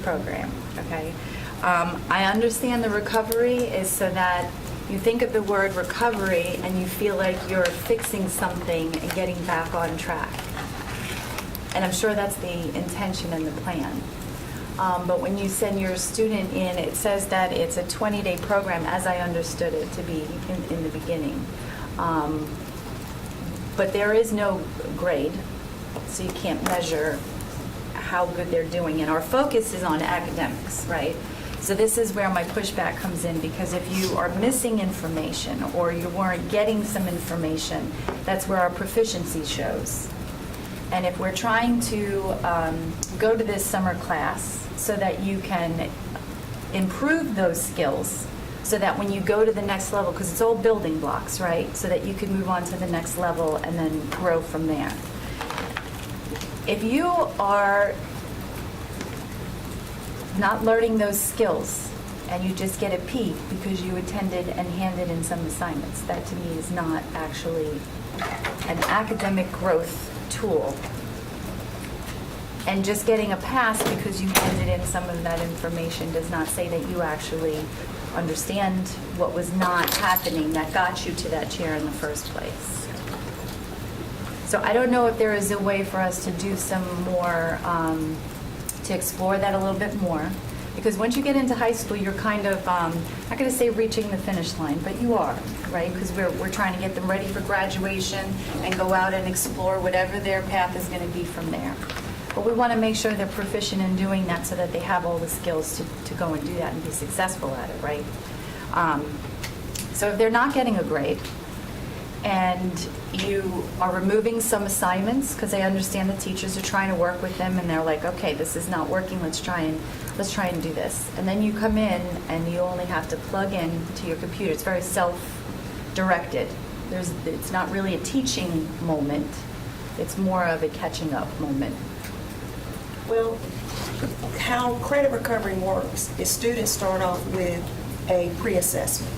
[SPEAKER 13] program, okay? I understand the recovery is so that you think of the word recovery and you feel like you're fixing something and getting back on track. And I'm sure that's the intention and the plan. But when you send your student in, it says that it's a 20-day program, as I understood it to be in the beginning. But there is no grade, so you can't measure how good they're doing. And our focus is on academics, right? So this is where my pushback comes in, because if you are missing information or you weren't getting some information, that's where our proficiency shows. And if we're trying to go to this summer class so that you can improve those skills, so that when you go to the next level, because it's all building blocks, right? So that you can move on to the next level and then grow from there. If you are not learning those skills and you just get a P because you attended and handed in some assignments, that to me is not actually an academic growth tool. And just getting a pass because you handed in some of that information does not say that you actually understand what was not happening that got you to that chair in the first place. So I don't know if there is a way for us to do some more, to explore that a little bit more. Because once you get into high school, you're kind of, not going to say reaching the finish line, but you are, right? Because we're trying to get them ready for graduation and go out and explore whatever their path is going to be from there. But we want to make sure they're proficient in doing that so that they have all the skills to go and do that and be successful at it, right? So if they're not getting a grade and you are removing some assignments, because I understand the teachers are trying to work with them and they're like, okay, this is not working, let's try and do this. And then you come in and you only have to plug in to your computer. It's very self-directed. It's not really a teaching moment. It's more of a catching up moment.
[SPEAKER 4] Well, how credit recovery works is students start off with a pre-assessment.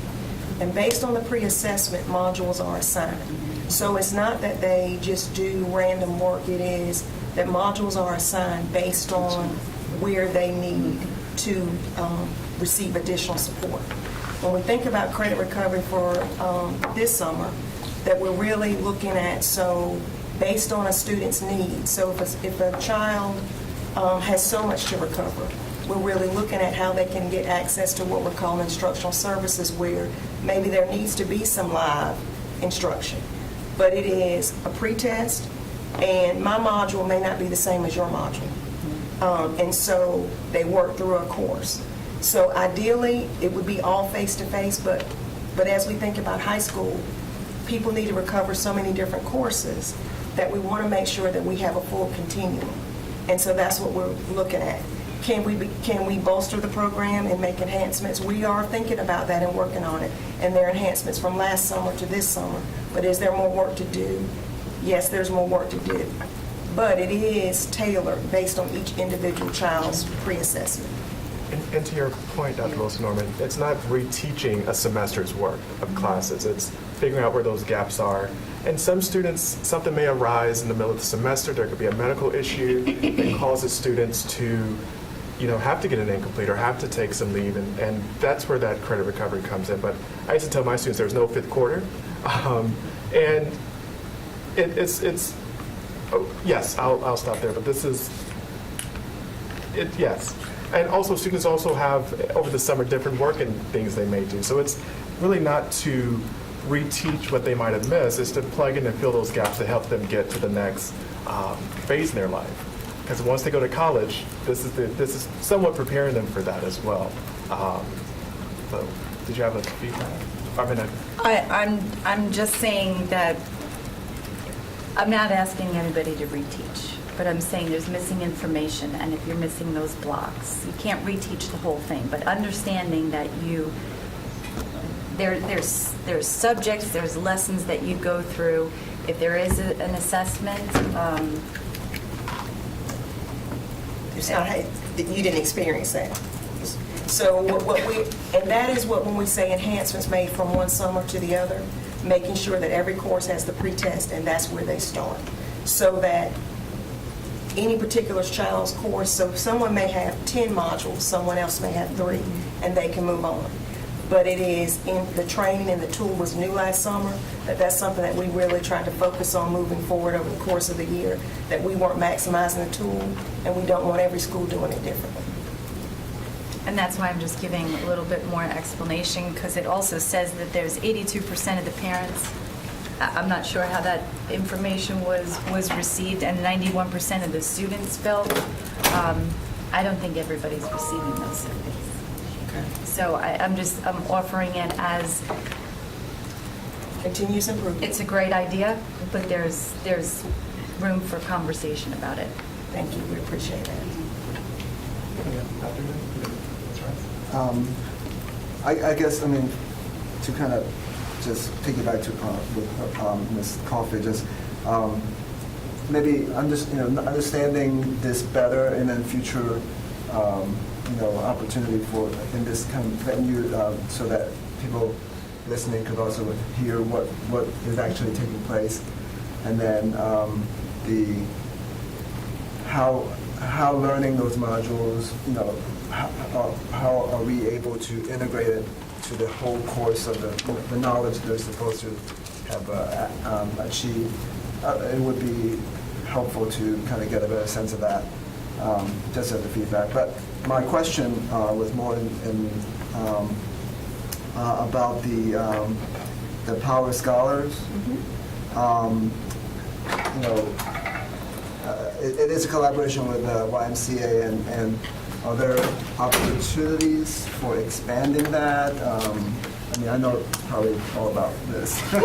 [SPEAKER 4] And based on the pre-assessment, modules are assigned. So it's not that they just do random work. It is that modules are assigned based on where they need to receive additional support. When we think about credit recovery for this summer, that we're really looking at, so based on a student's needs. So if a child has so much to recover, we're really looking at how they can get access to what we're calling instructional services, where maybe there needs to be some live instruction. But it is a pretest, and my module may not be the same as your module. And so they work through a course. So ideally, it would be all face-to-face, but as we think about high school, people need to recover so many different courses that we want to make sure that we have a full continuum. And so that's what we're looking at. Can we bolster the program and make enhancements? We are thinking about that and working on it. And there are enhancements from last summer to this summer. But is there more work to do? Yes, there's more work to do. But it is tailored based on each individual child's pre-assessment.
[SPEAKER 2] And to your point, Dr. Wilson-Norman, it's not reteaching a semester's worth of classes. It's figuring out where those gaps are. And some students, something may arise in the middle of the semester. There could be a medical issue that causes students to, have to get an incomplete or have to take some leave. And that's where that credit recovery comes in. But I used to tell my students there's no fifth quarter. And it's yes, I'll stop there. But this is, yes. And also, students also have, over the summer, different work and things they may do. So it's really not to reteach what they might have missed. It's to plug in and fill those gaps to help them get to the next phase in their life. Because once they go to college, this is somewhat preparing them for that as well. So, did you have a feedback?
[SPEAKER 13] I'm just saying that I'm not asking anybody to reteach, but I'm saying there's missing information, and if you're missing those blocks, you can't reteach the whole thing, but understanding that there's subjects, there's lessons that you go through. If there is an assessment,
[SPEAKER 4] It's not, you didn't experience that. So and that is what, when we say enhancements made from one summer to the other, making sure that every course has the pretest, and that's where they start. So that any particular child's course, so if someone may have 10 modules, someone else may have 3, and they can move on. But it is in the training, and the tool was new last summer, that's something that we really tried to focus on moving forward over the course of the year, that we weren't maximizing the tool, and we don't want every school doing it differently.
[SPEAKER 13] and that's why I'm just giving a little bit more explanation, because it also says that there's 82% of the parents. I'm not sure how that information was received, and 91% of the students felt. I don't think everybody's receiving those surveys. So I'm offering it as
[SPEAKER 4] continuous improvement.
[SPEAKER 13] It's a great idea, but there's room for conversation about it.
[SPEAKER 4] Thank you, we appreciate that.
[SPEAKER 14] I guess, I mean, to kind of just piggyback to with Ms. Coffey, just maybe understanding this better and then future opportunity for in this kind of venue, so that people listening could also hear what is actually taking place, and then how learning those modules, how are we able to integrate it to the whole course of the knowledge they're supposed to have achieved. It would be helpful to kind of get a better sense of that, just as a feedback. But my question was more about the Power Scholars. It is a collaboration with YMCA, and are there opportunities for expanding that? I mean, I know probably all about this.
[SPEAKER 8] We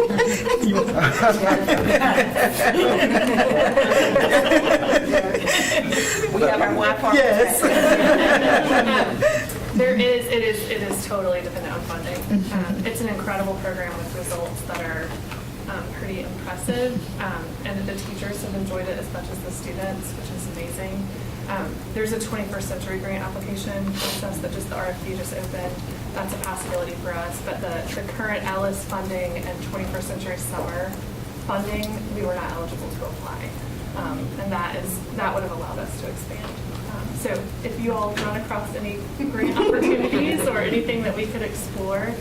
[SPEAKER 8] have our Wi-Fi.
[SPEAKER 14] Yes.
[SPEAKER 8] It is totally dependent on funding. It's an incredible program with results that are pretty impressive, and the teachers have enjoyed it as much as the students, which is amazing. There's a 21st Century grant application process that just the RFP just opened. That's a possibility for us, but the current Ellis funding and 21st Century Summer funding, we were not eligible to apply, and that would have allowed us to expand. So if you all run across any great opportunities or anything that we could explore,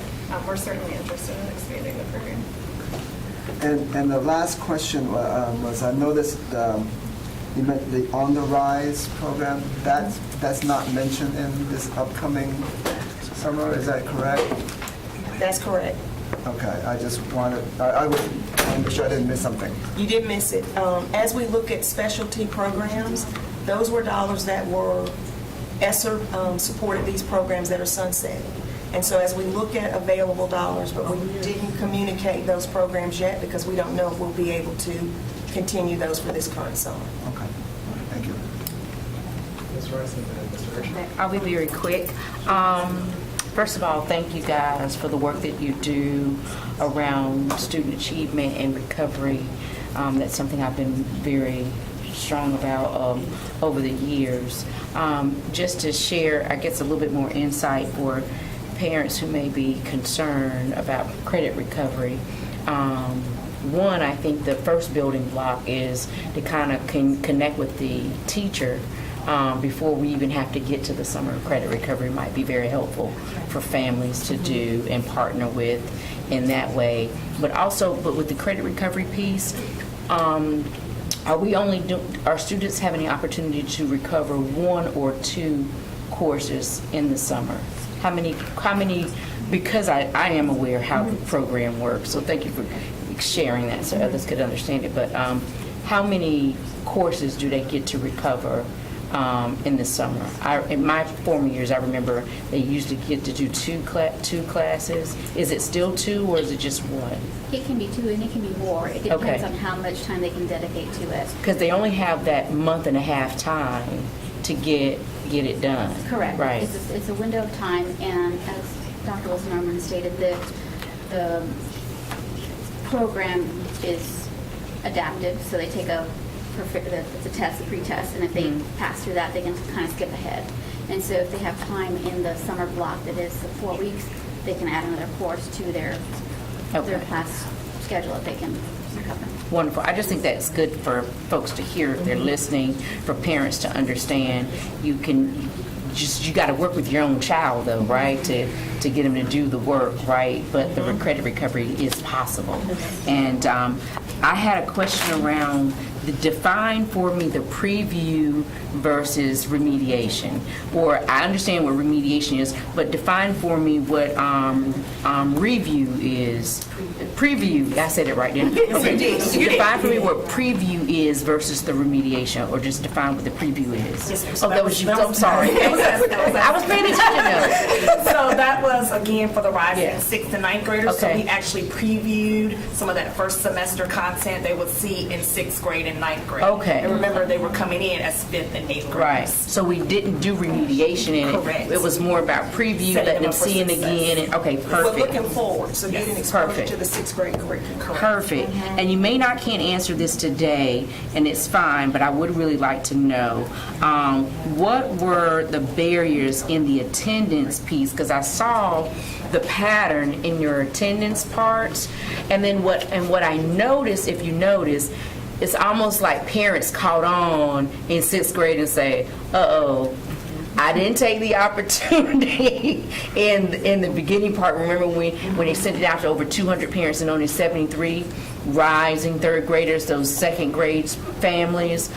[SPEAKER 8] we're certainly interested in expanding the program.
[SPEAKER 14] And the last question was, I noticed you meant the On the Rise program. That's not mentioned in this upcoming summer. Is that correct?
[SPEAKER 4] That's correct.
[SPEAKER 14] Okay. I just wanted. I make sure I didn't miss something.
[SPEAKER 4] You did miss it. As we look at specialty programs, those were dollars that were ESSER supported these programs that are sunsetting. And so as we look at available dollars, but we didn't communicate those programs yet because we don't know if we'll be able to continue those for this current summer.
[SPEAKER 14] Okay. Thank you.
[SPEAKER 2] Ms. Rice and then Mr. Hirsch.
[SPEAKER 15] I'll be very quick. First of all, thank you guys for the work that you do around student achievement and recovery. That's something I've been very strong about over the years. Just to share, I guess, a little bit more insight for parents who may be concerned about credit recovery. One, I think the first building block is to kind of connect with the teacher before we even have to get to the summer credit recovery might be very helpful for families to do and partner with in that way. But with the credit recovery piece, are students having the opportunity to recover one or two courses in the summer? How many, because I am aware how the program works, so thank you for sharing that so others could understand it, but how many courses do they get to recover in the summer? In my former years, I remember they used to get to do two classes. Is it still two or is it just one?
[SPEAKER 16] It can be two and it can be more. It depends on how much time they can dedicate to it.
[SPEAKER 15] Because they only have that month and a half time to get it done.
[SPEAKER 16] Correct.
[SPEAKER 15] Right.
[SPEAKER 16] It's a window of time, and as Dr. Wilson-Norman stated, the program is adaptive, so they take it's a test, a pre-test, and if they pass through that, they can kind of skip ahead. And so if they have time in the summer block that is 4 weeks, they can add another course to their class schedule that they can recover.
[SPEAKER 15] Wonderful. I just think that's good for folks to hear if they're listening, for parents to understand. You got to work with your own child, though, right, to get them to do the work, right? But the credit recovery is possible. And I had a question around define for me the preview versus remediation. Or I understand what remediation is, but define for me what review is. Preview, I said it right then. Okay. Define for me what preview is versus the remediation, or just define what the preview is. Oh, that was you. I'm sorry. I was paying attention.
[SPEAKER 18] So that was, again, for the rising 6th and 9th graders. So
[SPEAKER 15] Okay.
[SPEAKER 18] we actually previewed some of that first semester content they would see in 6th grade and 9th grade.
[SPEAKER 15] Okay.
[SPEAKER 18] And remember, they were coming in as 5th and 8th graders.
[SPEAKER 15] Right. So we didn't do remediation in it.
[SPEAKER 18] Correct.
[SPEAKER 15] It was more about preview,
[SPEAKER 18] Setting
[SPEAKER 15] letting
[SPEAKER 18] them
[SPEAKER 15] them
[SPEAKER 18] up for
[SPEAKER 15] see it
[SPEAKER 18] success.
[SPEAKER 15] again. And, okay,
[SPEAKER 4] But
[SPEAKER 15] perfect.
[SPEAKER 4] looking forward, so getting exposure
[SPEAKER 15] Perfect.
[SPEAKER 4] to the 6th grade curriculum. Correct.
[SPEAKER 15] Perfect. And you may not can't answer this today, and it's fine, but I would really like to know what were the barriers in the attendance piece? Because I saw the pattern in your attendance parts, and then what I noticed, if you notice, it's almost like parents caught on in 6th grade and say, "Uh-oh, I didn't take the opportunity in the beginning part." Remember when they sent it out to over 200 parents and only 73 rising 3rd graders, those 2nd grade families,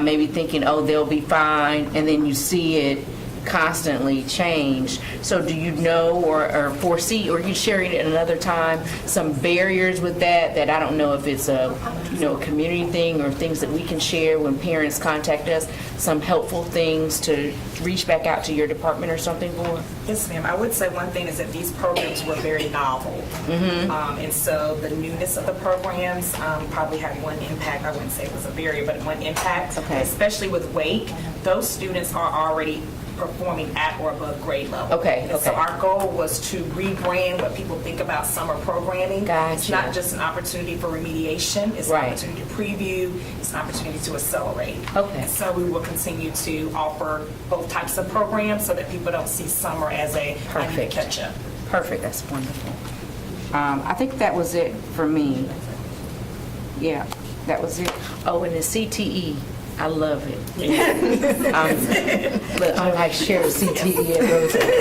[SPEAKER 15] maybe thinking, "Oh, they'll be fine," and then you see it constantly change. So do you know or foresee, or you sharing it another time, some barriers with that I don't know if it's a community thing or things that we can share when parents contact us, some helpful things to reach back out to your department or something for?
[SPEAKER 18] Yes, ma'am. I would say one thing is that these programs were very novel. And so the newness of the programs probably had one impact. I wouldn't say it was a barrier, but one impact.
[SPEAKER 15] Okay.
[SPEAKER 18] Especially with Wake, those students are already performing at or above grade level.
[SPEAKER 15] Okay,
[SPEAKER 18] And so
[SPEAKER 15] okay.
[SPEAKER 18] our goal was to rebrand what people think about summer programming. It's
[SPEAKER 15] Gotcha.
[SPEAKER 18] not just an opportunity for remediation. It's
[SPEAKER 15] Right.
[SPEAKER 18] an opportunity to preview. It's an opportunity to accelerate.
[SPEAKER 15] Okay.
[SPEAKER 18] And so we will continue to offer both types of programs so that people don't see summer as a I need to
[SPEAKER 15] Perfect.
[SPEAKER 18] catch up.
[SPEAKER 15] Perfect, that's wonderful. I think that was it for me. Yeah, that was it. Oh, and the CTE, I love it. But I like Cheryl CTE at Roosevelt.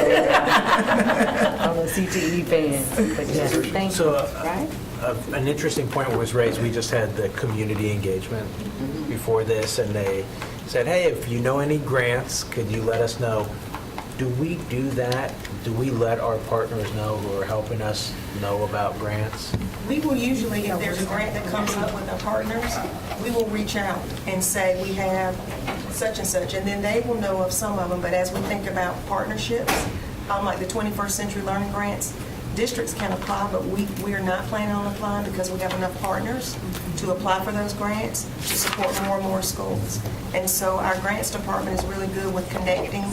[SPEAKER 15] I'm a CTE fan. But yeah, thank you.
[SPEAKER 9] So,
[SPEAKER 15] Right?
[SPEAKER 9] an interesting point was raised. We just had the community engagement before this, and they said, "Hey, if you know any grants, could you let us know?" Do we do that? Do we let our partners know who are helping us know about grants?
[SPEAKER 4] We will usually, if there's a grant that comes up with our partners, we will reach out and say, we have such and such, and then they will know of some of them. But as we think about partnerships, like the 21st Century Learning Grants, districts can apply, but we are not planning on applying because we have enough partners to apply for those grants to support more and more schools. And so our grants department is really good with connecting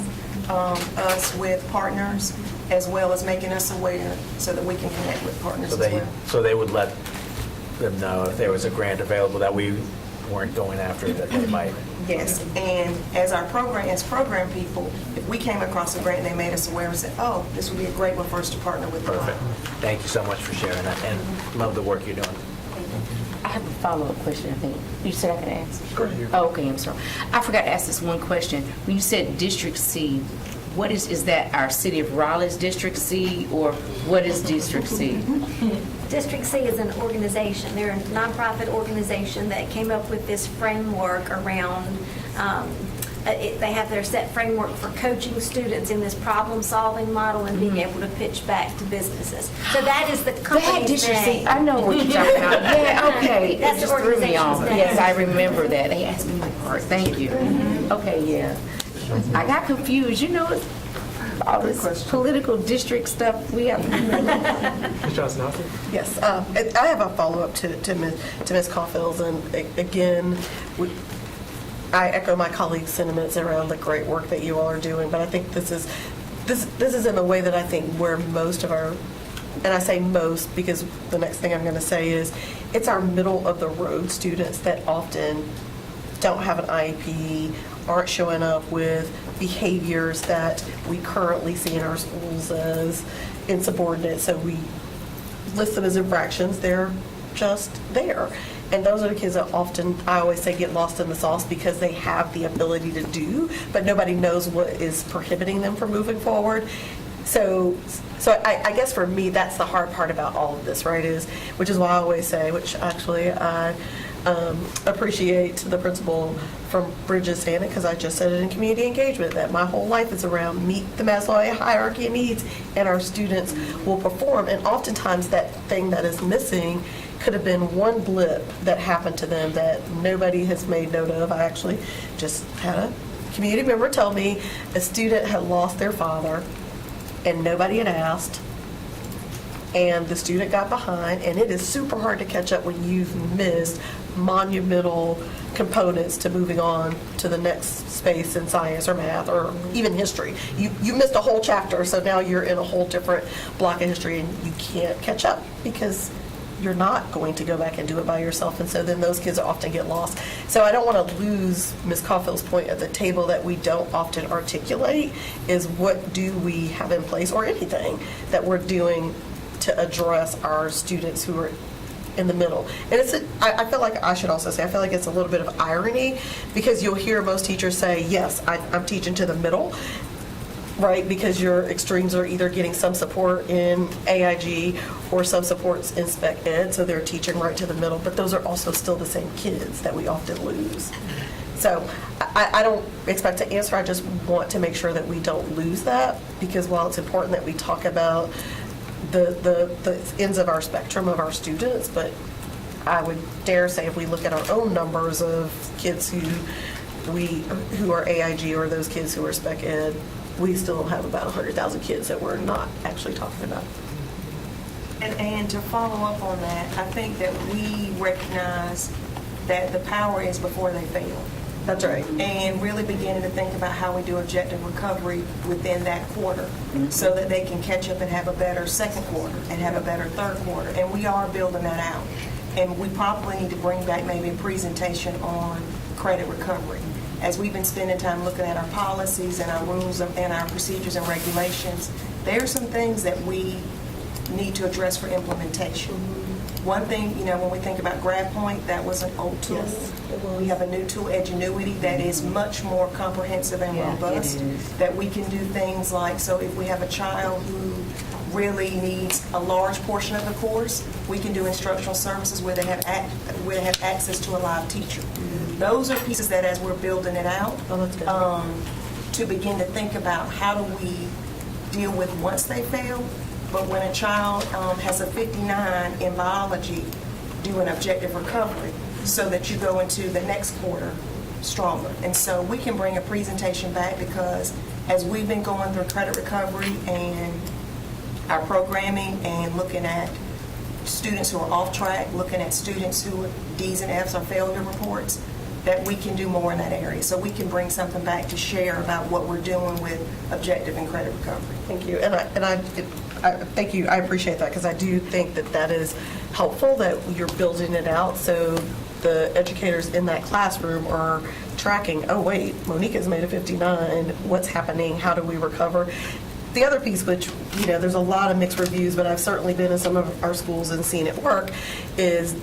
[SPEAKER 4] us with partners as well as making us aware so that we can connect with partners as well.
[SPEAKER 9] So they would let them know if there was a grant available that we weren't going after, that they might.
[SPEAKER 4] Yes, and as program people, if we came across a grant and they made us aware and said, "Oh, this would be a great one for us to partner with."
[SPEAKER 9] Perfect. Thank you so much for sharing that, and love the work you're doing.
[SPEAKER 15] I have a follow-up question, I think. You said I could ask?
[SPEAKER 9] Go ahead.
[SPEAKER 15] Oh, okay, I'm sorry. I forgot to ask this one question. When you said District C, what is that our City of Raleigh's District C, or what is District C?
[SPEAKER 19] District C is an organization. They're a nonprofit organization that came up with this framework around, they have their set framework for coaching students in this problem-solving model and being able to pitch back to businesses. So that is the
[SPEAKER 15] That
[SPEAKER 19] company's
[SPEAKER 15] District C,
[SPEAKER 19] name.
[SPEAKER 15] I know what you're talking about. Yeah, okay.
[SPEAKER 19] That's
[SPEAKER 15] It
[SPEAKER 19] the
[SPEAKER 15] just threw me
[SPEAKER 19] organization's
[SPEAKER 15] off.
[SPEAKER 19] name.
[SPEAKER 15] Yes, I remember that. They asked me my part. Thank you. Okay, yeah. I got confused. You know, all this political district stuff we have.
[SPEAKER 2] Ms. Johnson?
[SPEAKER 4] Yes, I have a follow-up to Ms. Caulfield's, and again, I echo my colleagues' sentiments around the great work that you all are doing, but I think this is in a way that I think where most of our, and I say most because the next thing I'm going to say is, it's our middle-of-the-road students that often don't have an IEP, aren't showing up with behaviors that we currently see in our schools as insubordinate, so we list them as infractions. They're just there. And those are the kids that often, I always say, get lost in the sauce because they have the ability to do, but nobody knows what is prohibiting them from moving forward. So I guess for me, that's the hard part about all of this, right? Which is why I always say, which actually I appreciate the principal from Bridges Santa, because I just said it in community engagement, that my whole life is around meet the Maslow hierarchy of needs, and our students will perform. And oftentimes that thing that is missing could have been one blip that happened to them that nobody has made note of. I actually just had a community member tell me a student had lost their father and nobody had asked, and the student got behind, and it is super hard to catch up when you've missed monumental components to moving on to the next space in science or math or even history. You missed a whole chapter, so now you're in a whole different block of history and you can't catch up because you're not going to go back and do it by yourself, and so then those kids often get lost. So I don't want to lose Ms. Caulfield's point at the table that we don't often articulate is what do we have in place, or anything that we're doing to address our students who are in the middle. And I feel like I should also say, I feel like it's a little bit of irony, because you'll hear most teachers say, yes, I'm teaching to the middle, right? Because your extremes are either getting some support in AIG or some supports in spec ed, so they're teaching right to the middle, but those are also still the same kids that we often lose. So I don't expect to answer, I just want to make sure that we don't lose that, because while it's important that we talk about the ends of our spectrum of our students, but I would dare say if we look at our own numbers of kids who are AIG or those kids who are spec ed, we still have about 100,000 kids that we're not actually talking about. And to follow up on that, I think that we recognize that the power is before they fail. That's right. And really beginning to think about how we do objective recovery within that quarter, so that they can catch up and have a better second quarter and have a better third quarter. And we are building that out. And we probably need to bring back maybe a presentation on credit recovery. As we've been spending time looking at our policies and our rules and our procedures and regulations, there are some things that we need to address for implementation. One thing, when we think about GradPoint, that was an old tool. Yes, we have a new tool, Edgenuity, that is much more comprehensive and robust, that we can do things like, so if we have a child who really needs a large portion of the course, we can do instructional services where they have access to a live teacher. Those are pieces that as we're building it out, to begin to think about how do we deal with once they fail. But when a child has a 59 in biology, do an objective recovery so that you go into the next quarter stronger. And so we can bring a presentation back, because as we've been going through credit recovery and our programming and looking at students who are off track, looking at students who are D's and F's or failure reports, that we can do more in that area. So we can bring something back to share about what we're doing with objective and credit recovery. Thank you. And I thank you. I appreciate that, because I do think that is helpful, that you're building it out so the educators in that classroom are tracking, oh wait, Monique has made a 59, what's happening, how do we recover? The other piece, which, there's a lot of mixed reviews, but I've certainly been in some of our schools and seen it work, is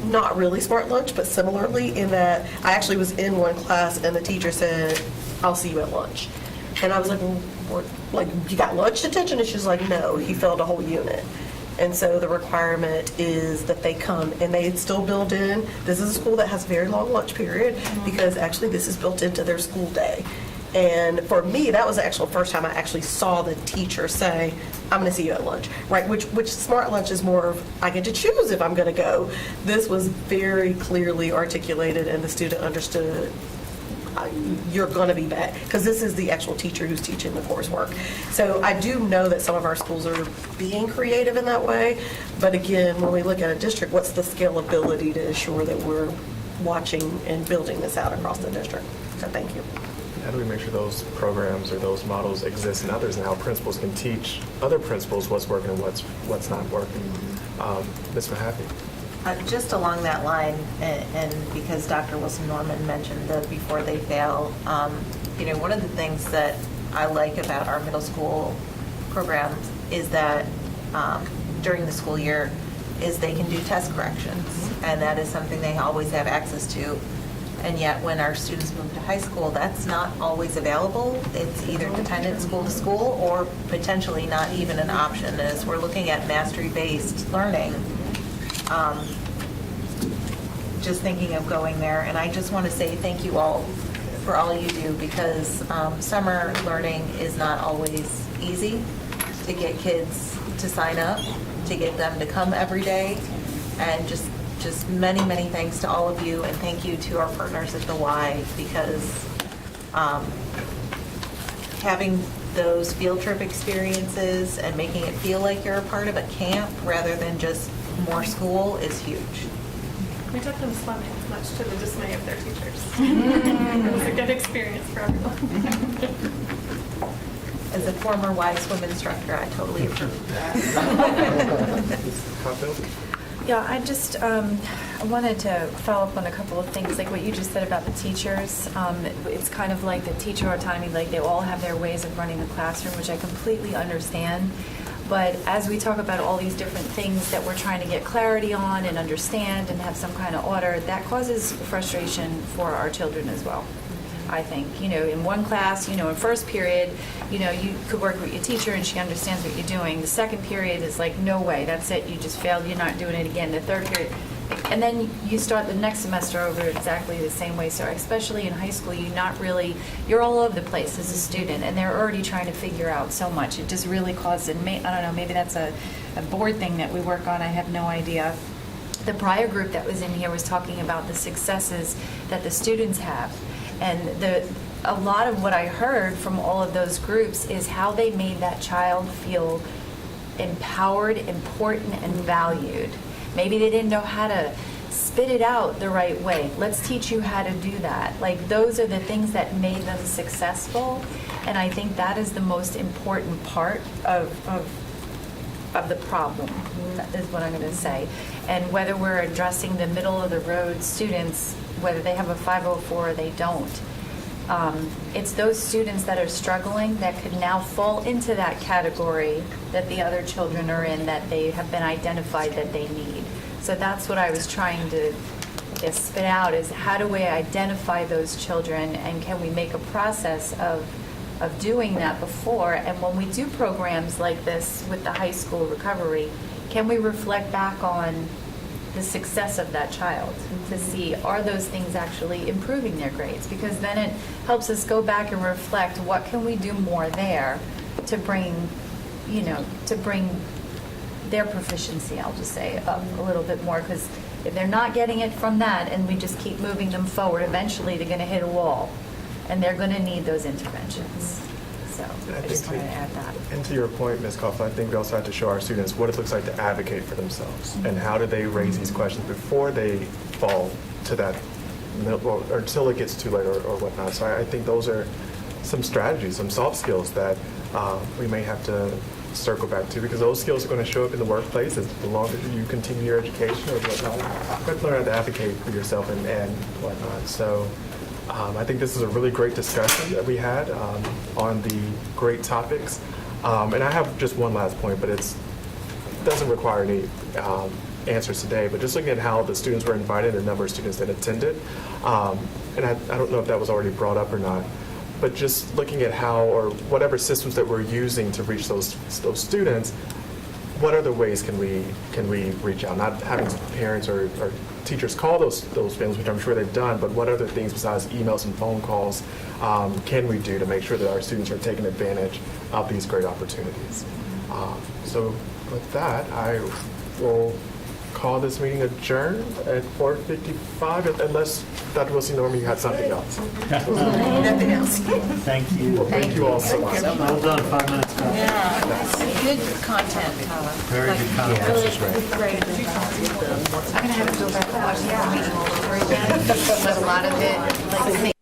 [SPEAKER 4] not really smart lunch, but similarly in that I actually was in one class and the teacher said, I'll see you at lunch. And I was like, well, you got lunch detention? And she's like, no, he failed a whole unit. And so the requirement is that they come, and they still build in, this is a school that has very long lunch period, because actually this is built into their school day. And for me, that was the actual first time I actually saw the teacher say, I'm going to see you at lunch, right? Which smart lunch is more of, I get to choose if I'm going to go. This was very clearly articulated, and the student understood, you're going to be back, because this is the actual teacher who's teaching the coursework. So I do know that some of our schools are being creative in that way, but again, when we look at a district, what's the scalability to ensure that we're watching and building this out across the district? So thank you.
[SPEAKER 2] How do we make sure those programs or those models exist in others, and how principals can teach other principals what's working and what's not working? Ms. Mahaffey?
[SPEAKER 20] Just along that line, and because Dr. Wilson Norman mentioned the before they fail, one of the things that I like about our middle school programs is that during the school year is they can do test corrections, and that is something they always have access to. And yet when our students move to high school, that's not always available. It's either dependent school to school or potentially not even an option. As we're looking at mastery-based learning, just thinking of going there. And I just want to say thank you all for all you do, because summer learning is not always easy to get kids to sign up, to get them to come every day. And just many, many thanks to all of you, and thank you to our partners at the Y, because having those field trip experiences and making it feel like you're a part of a camp rather than just more school is huge.
[SPEAKER 8] We took them swimming, much to the dismay of their teachers. It was a good experience for everyone.
[SPEAKER 20] As a former Y swim instructor, I totally approve that.
[SPEAKER 13] Yeah, I just wanted to follow up on a couple of things, like what you just said about the teachers. It's kind of like the teacher autonomy, like they all have their ways of running the classroom, which I completely understand. But as we talk about all these different things that we're trying to get clarity on and understand and have some kind of order, that causes frustration for our children as well. I think, in one class, in first period, you could work with your teacher and she understands what you're doing. The second period is like, no way, that's it, you just failed, you're not doing it again. The third period, and then you start the next semester over exactly the same way. So especially in high school, you're all over the place as a student, and they're already trying to figure out so much. It just really causes, I don't know, maybe that's a board thing that we work on, I have no idea. The prior group that was in here was talking about the successes that the students have. And a lot of what I heard from all of those groups is how they made that child feel empowered, important, and valued. Maybe they didn't know how to spit it out the right way. Let's teach you how to do that. Like, those are the things that made them successful. And I think that is the most important part of the problem, is what I'm going to say. And whether we're addressing the middle of the road students, whether they have a 504 or they don't, it's those students that are struggling that could now fall into that category that the other children are in, that they have been identified that they need. So that's what I was trying to spit out, is how do we identify those children, and can we make a process of doing that before? And when we do programs like this with the high school recovery, can we reflect back on the success of that child to see, are those things actually improving their grades? Because then it helps us go back and reflect, what can we do more there to bring their proficiency, I'll just say, up a little bit more. Because if they're not getting it from that and we just keep moving them forward, eventually they're going to hit a wall and they're going to need those interventions. So I just wanted to add that.
[SPEAKER 2] And to your point, Ms. Coughlin, I think we also have to show our students what it looks like to advocate for themselves, and how do they raise these questions before they fall to that, or until it gets too late or whatnot. So I think those are some strategies, some soft skills that we may have to circle back to, because those skills are going to show up in the workplace as long as you continue your education or whatnot. You have to learn how to advocate for yourself and whatnot. So I think this is a really great discussion that we had on the great topics. And I have just one last point, but it doesn't require any answers today, but just looking at how the students were invited, the number of students that attended, and I don't know if that was already brought up or not, but just looking at how, or whatever systems that we're using to reach those students, what other ways can we reach out? Not having parents or teachers call those families, which I'm sure they've done, but what other things besides emails and phone calls can we do to make sure that our students are taking advantage of these great opportunities? So with that, I will call this meeting adjourned at 4:55, unless Dr. Wilson-Norman, you had something else.
[SPEAKER 1] Nothing else. Thank you.
[SPEAKER 2] Well, thank you all so much.
[SPEAKER 1] Well done, 5 minutes.
[SPEAKER 20] Yeah, good content, Colin.
[SPEAKER 1] Very good content.
[SPEAKER 20] Really great. I'm gonna have to go back and watch the meeting all over again. But a lot of it, like,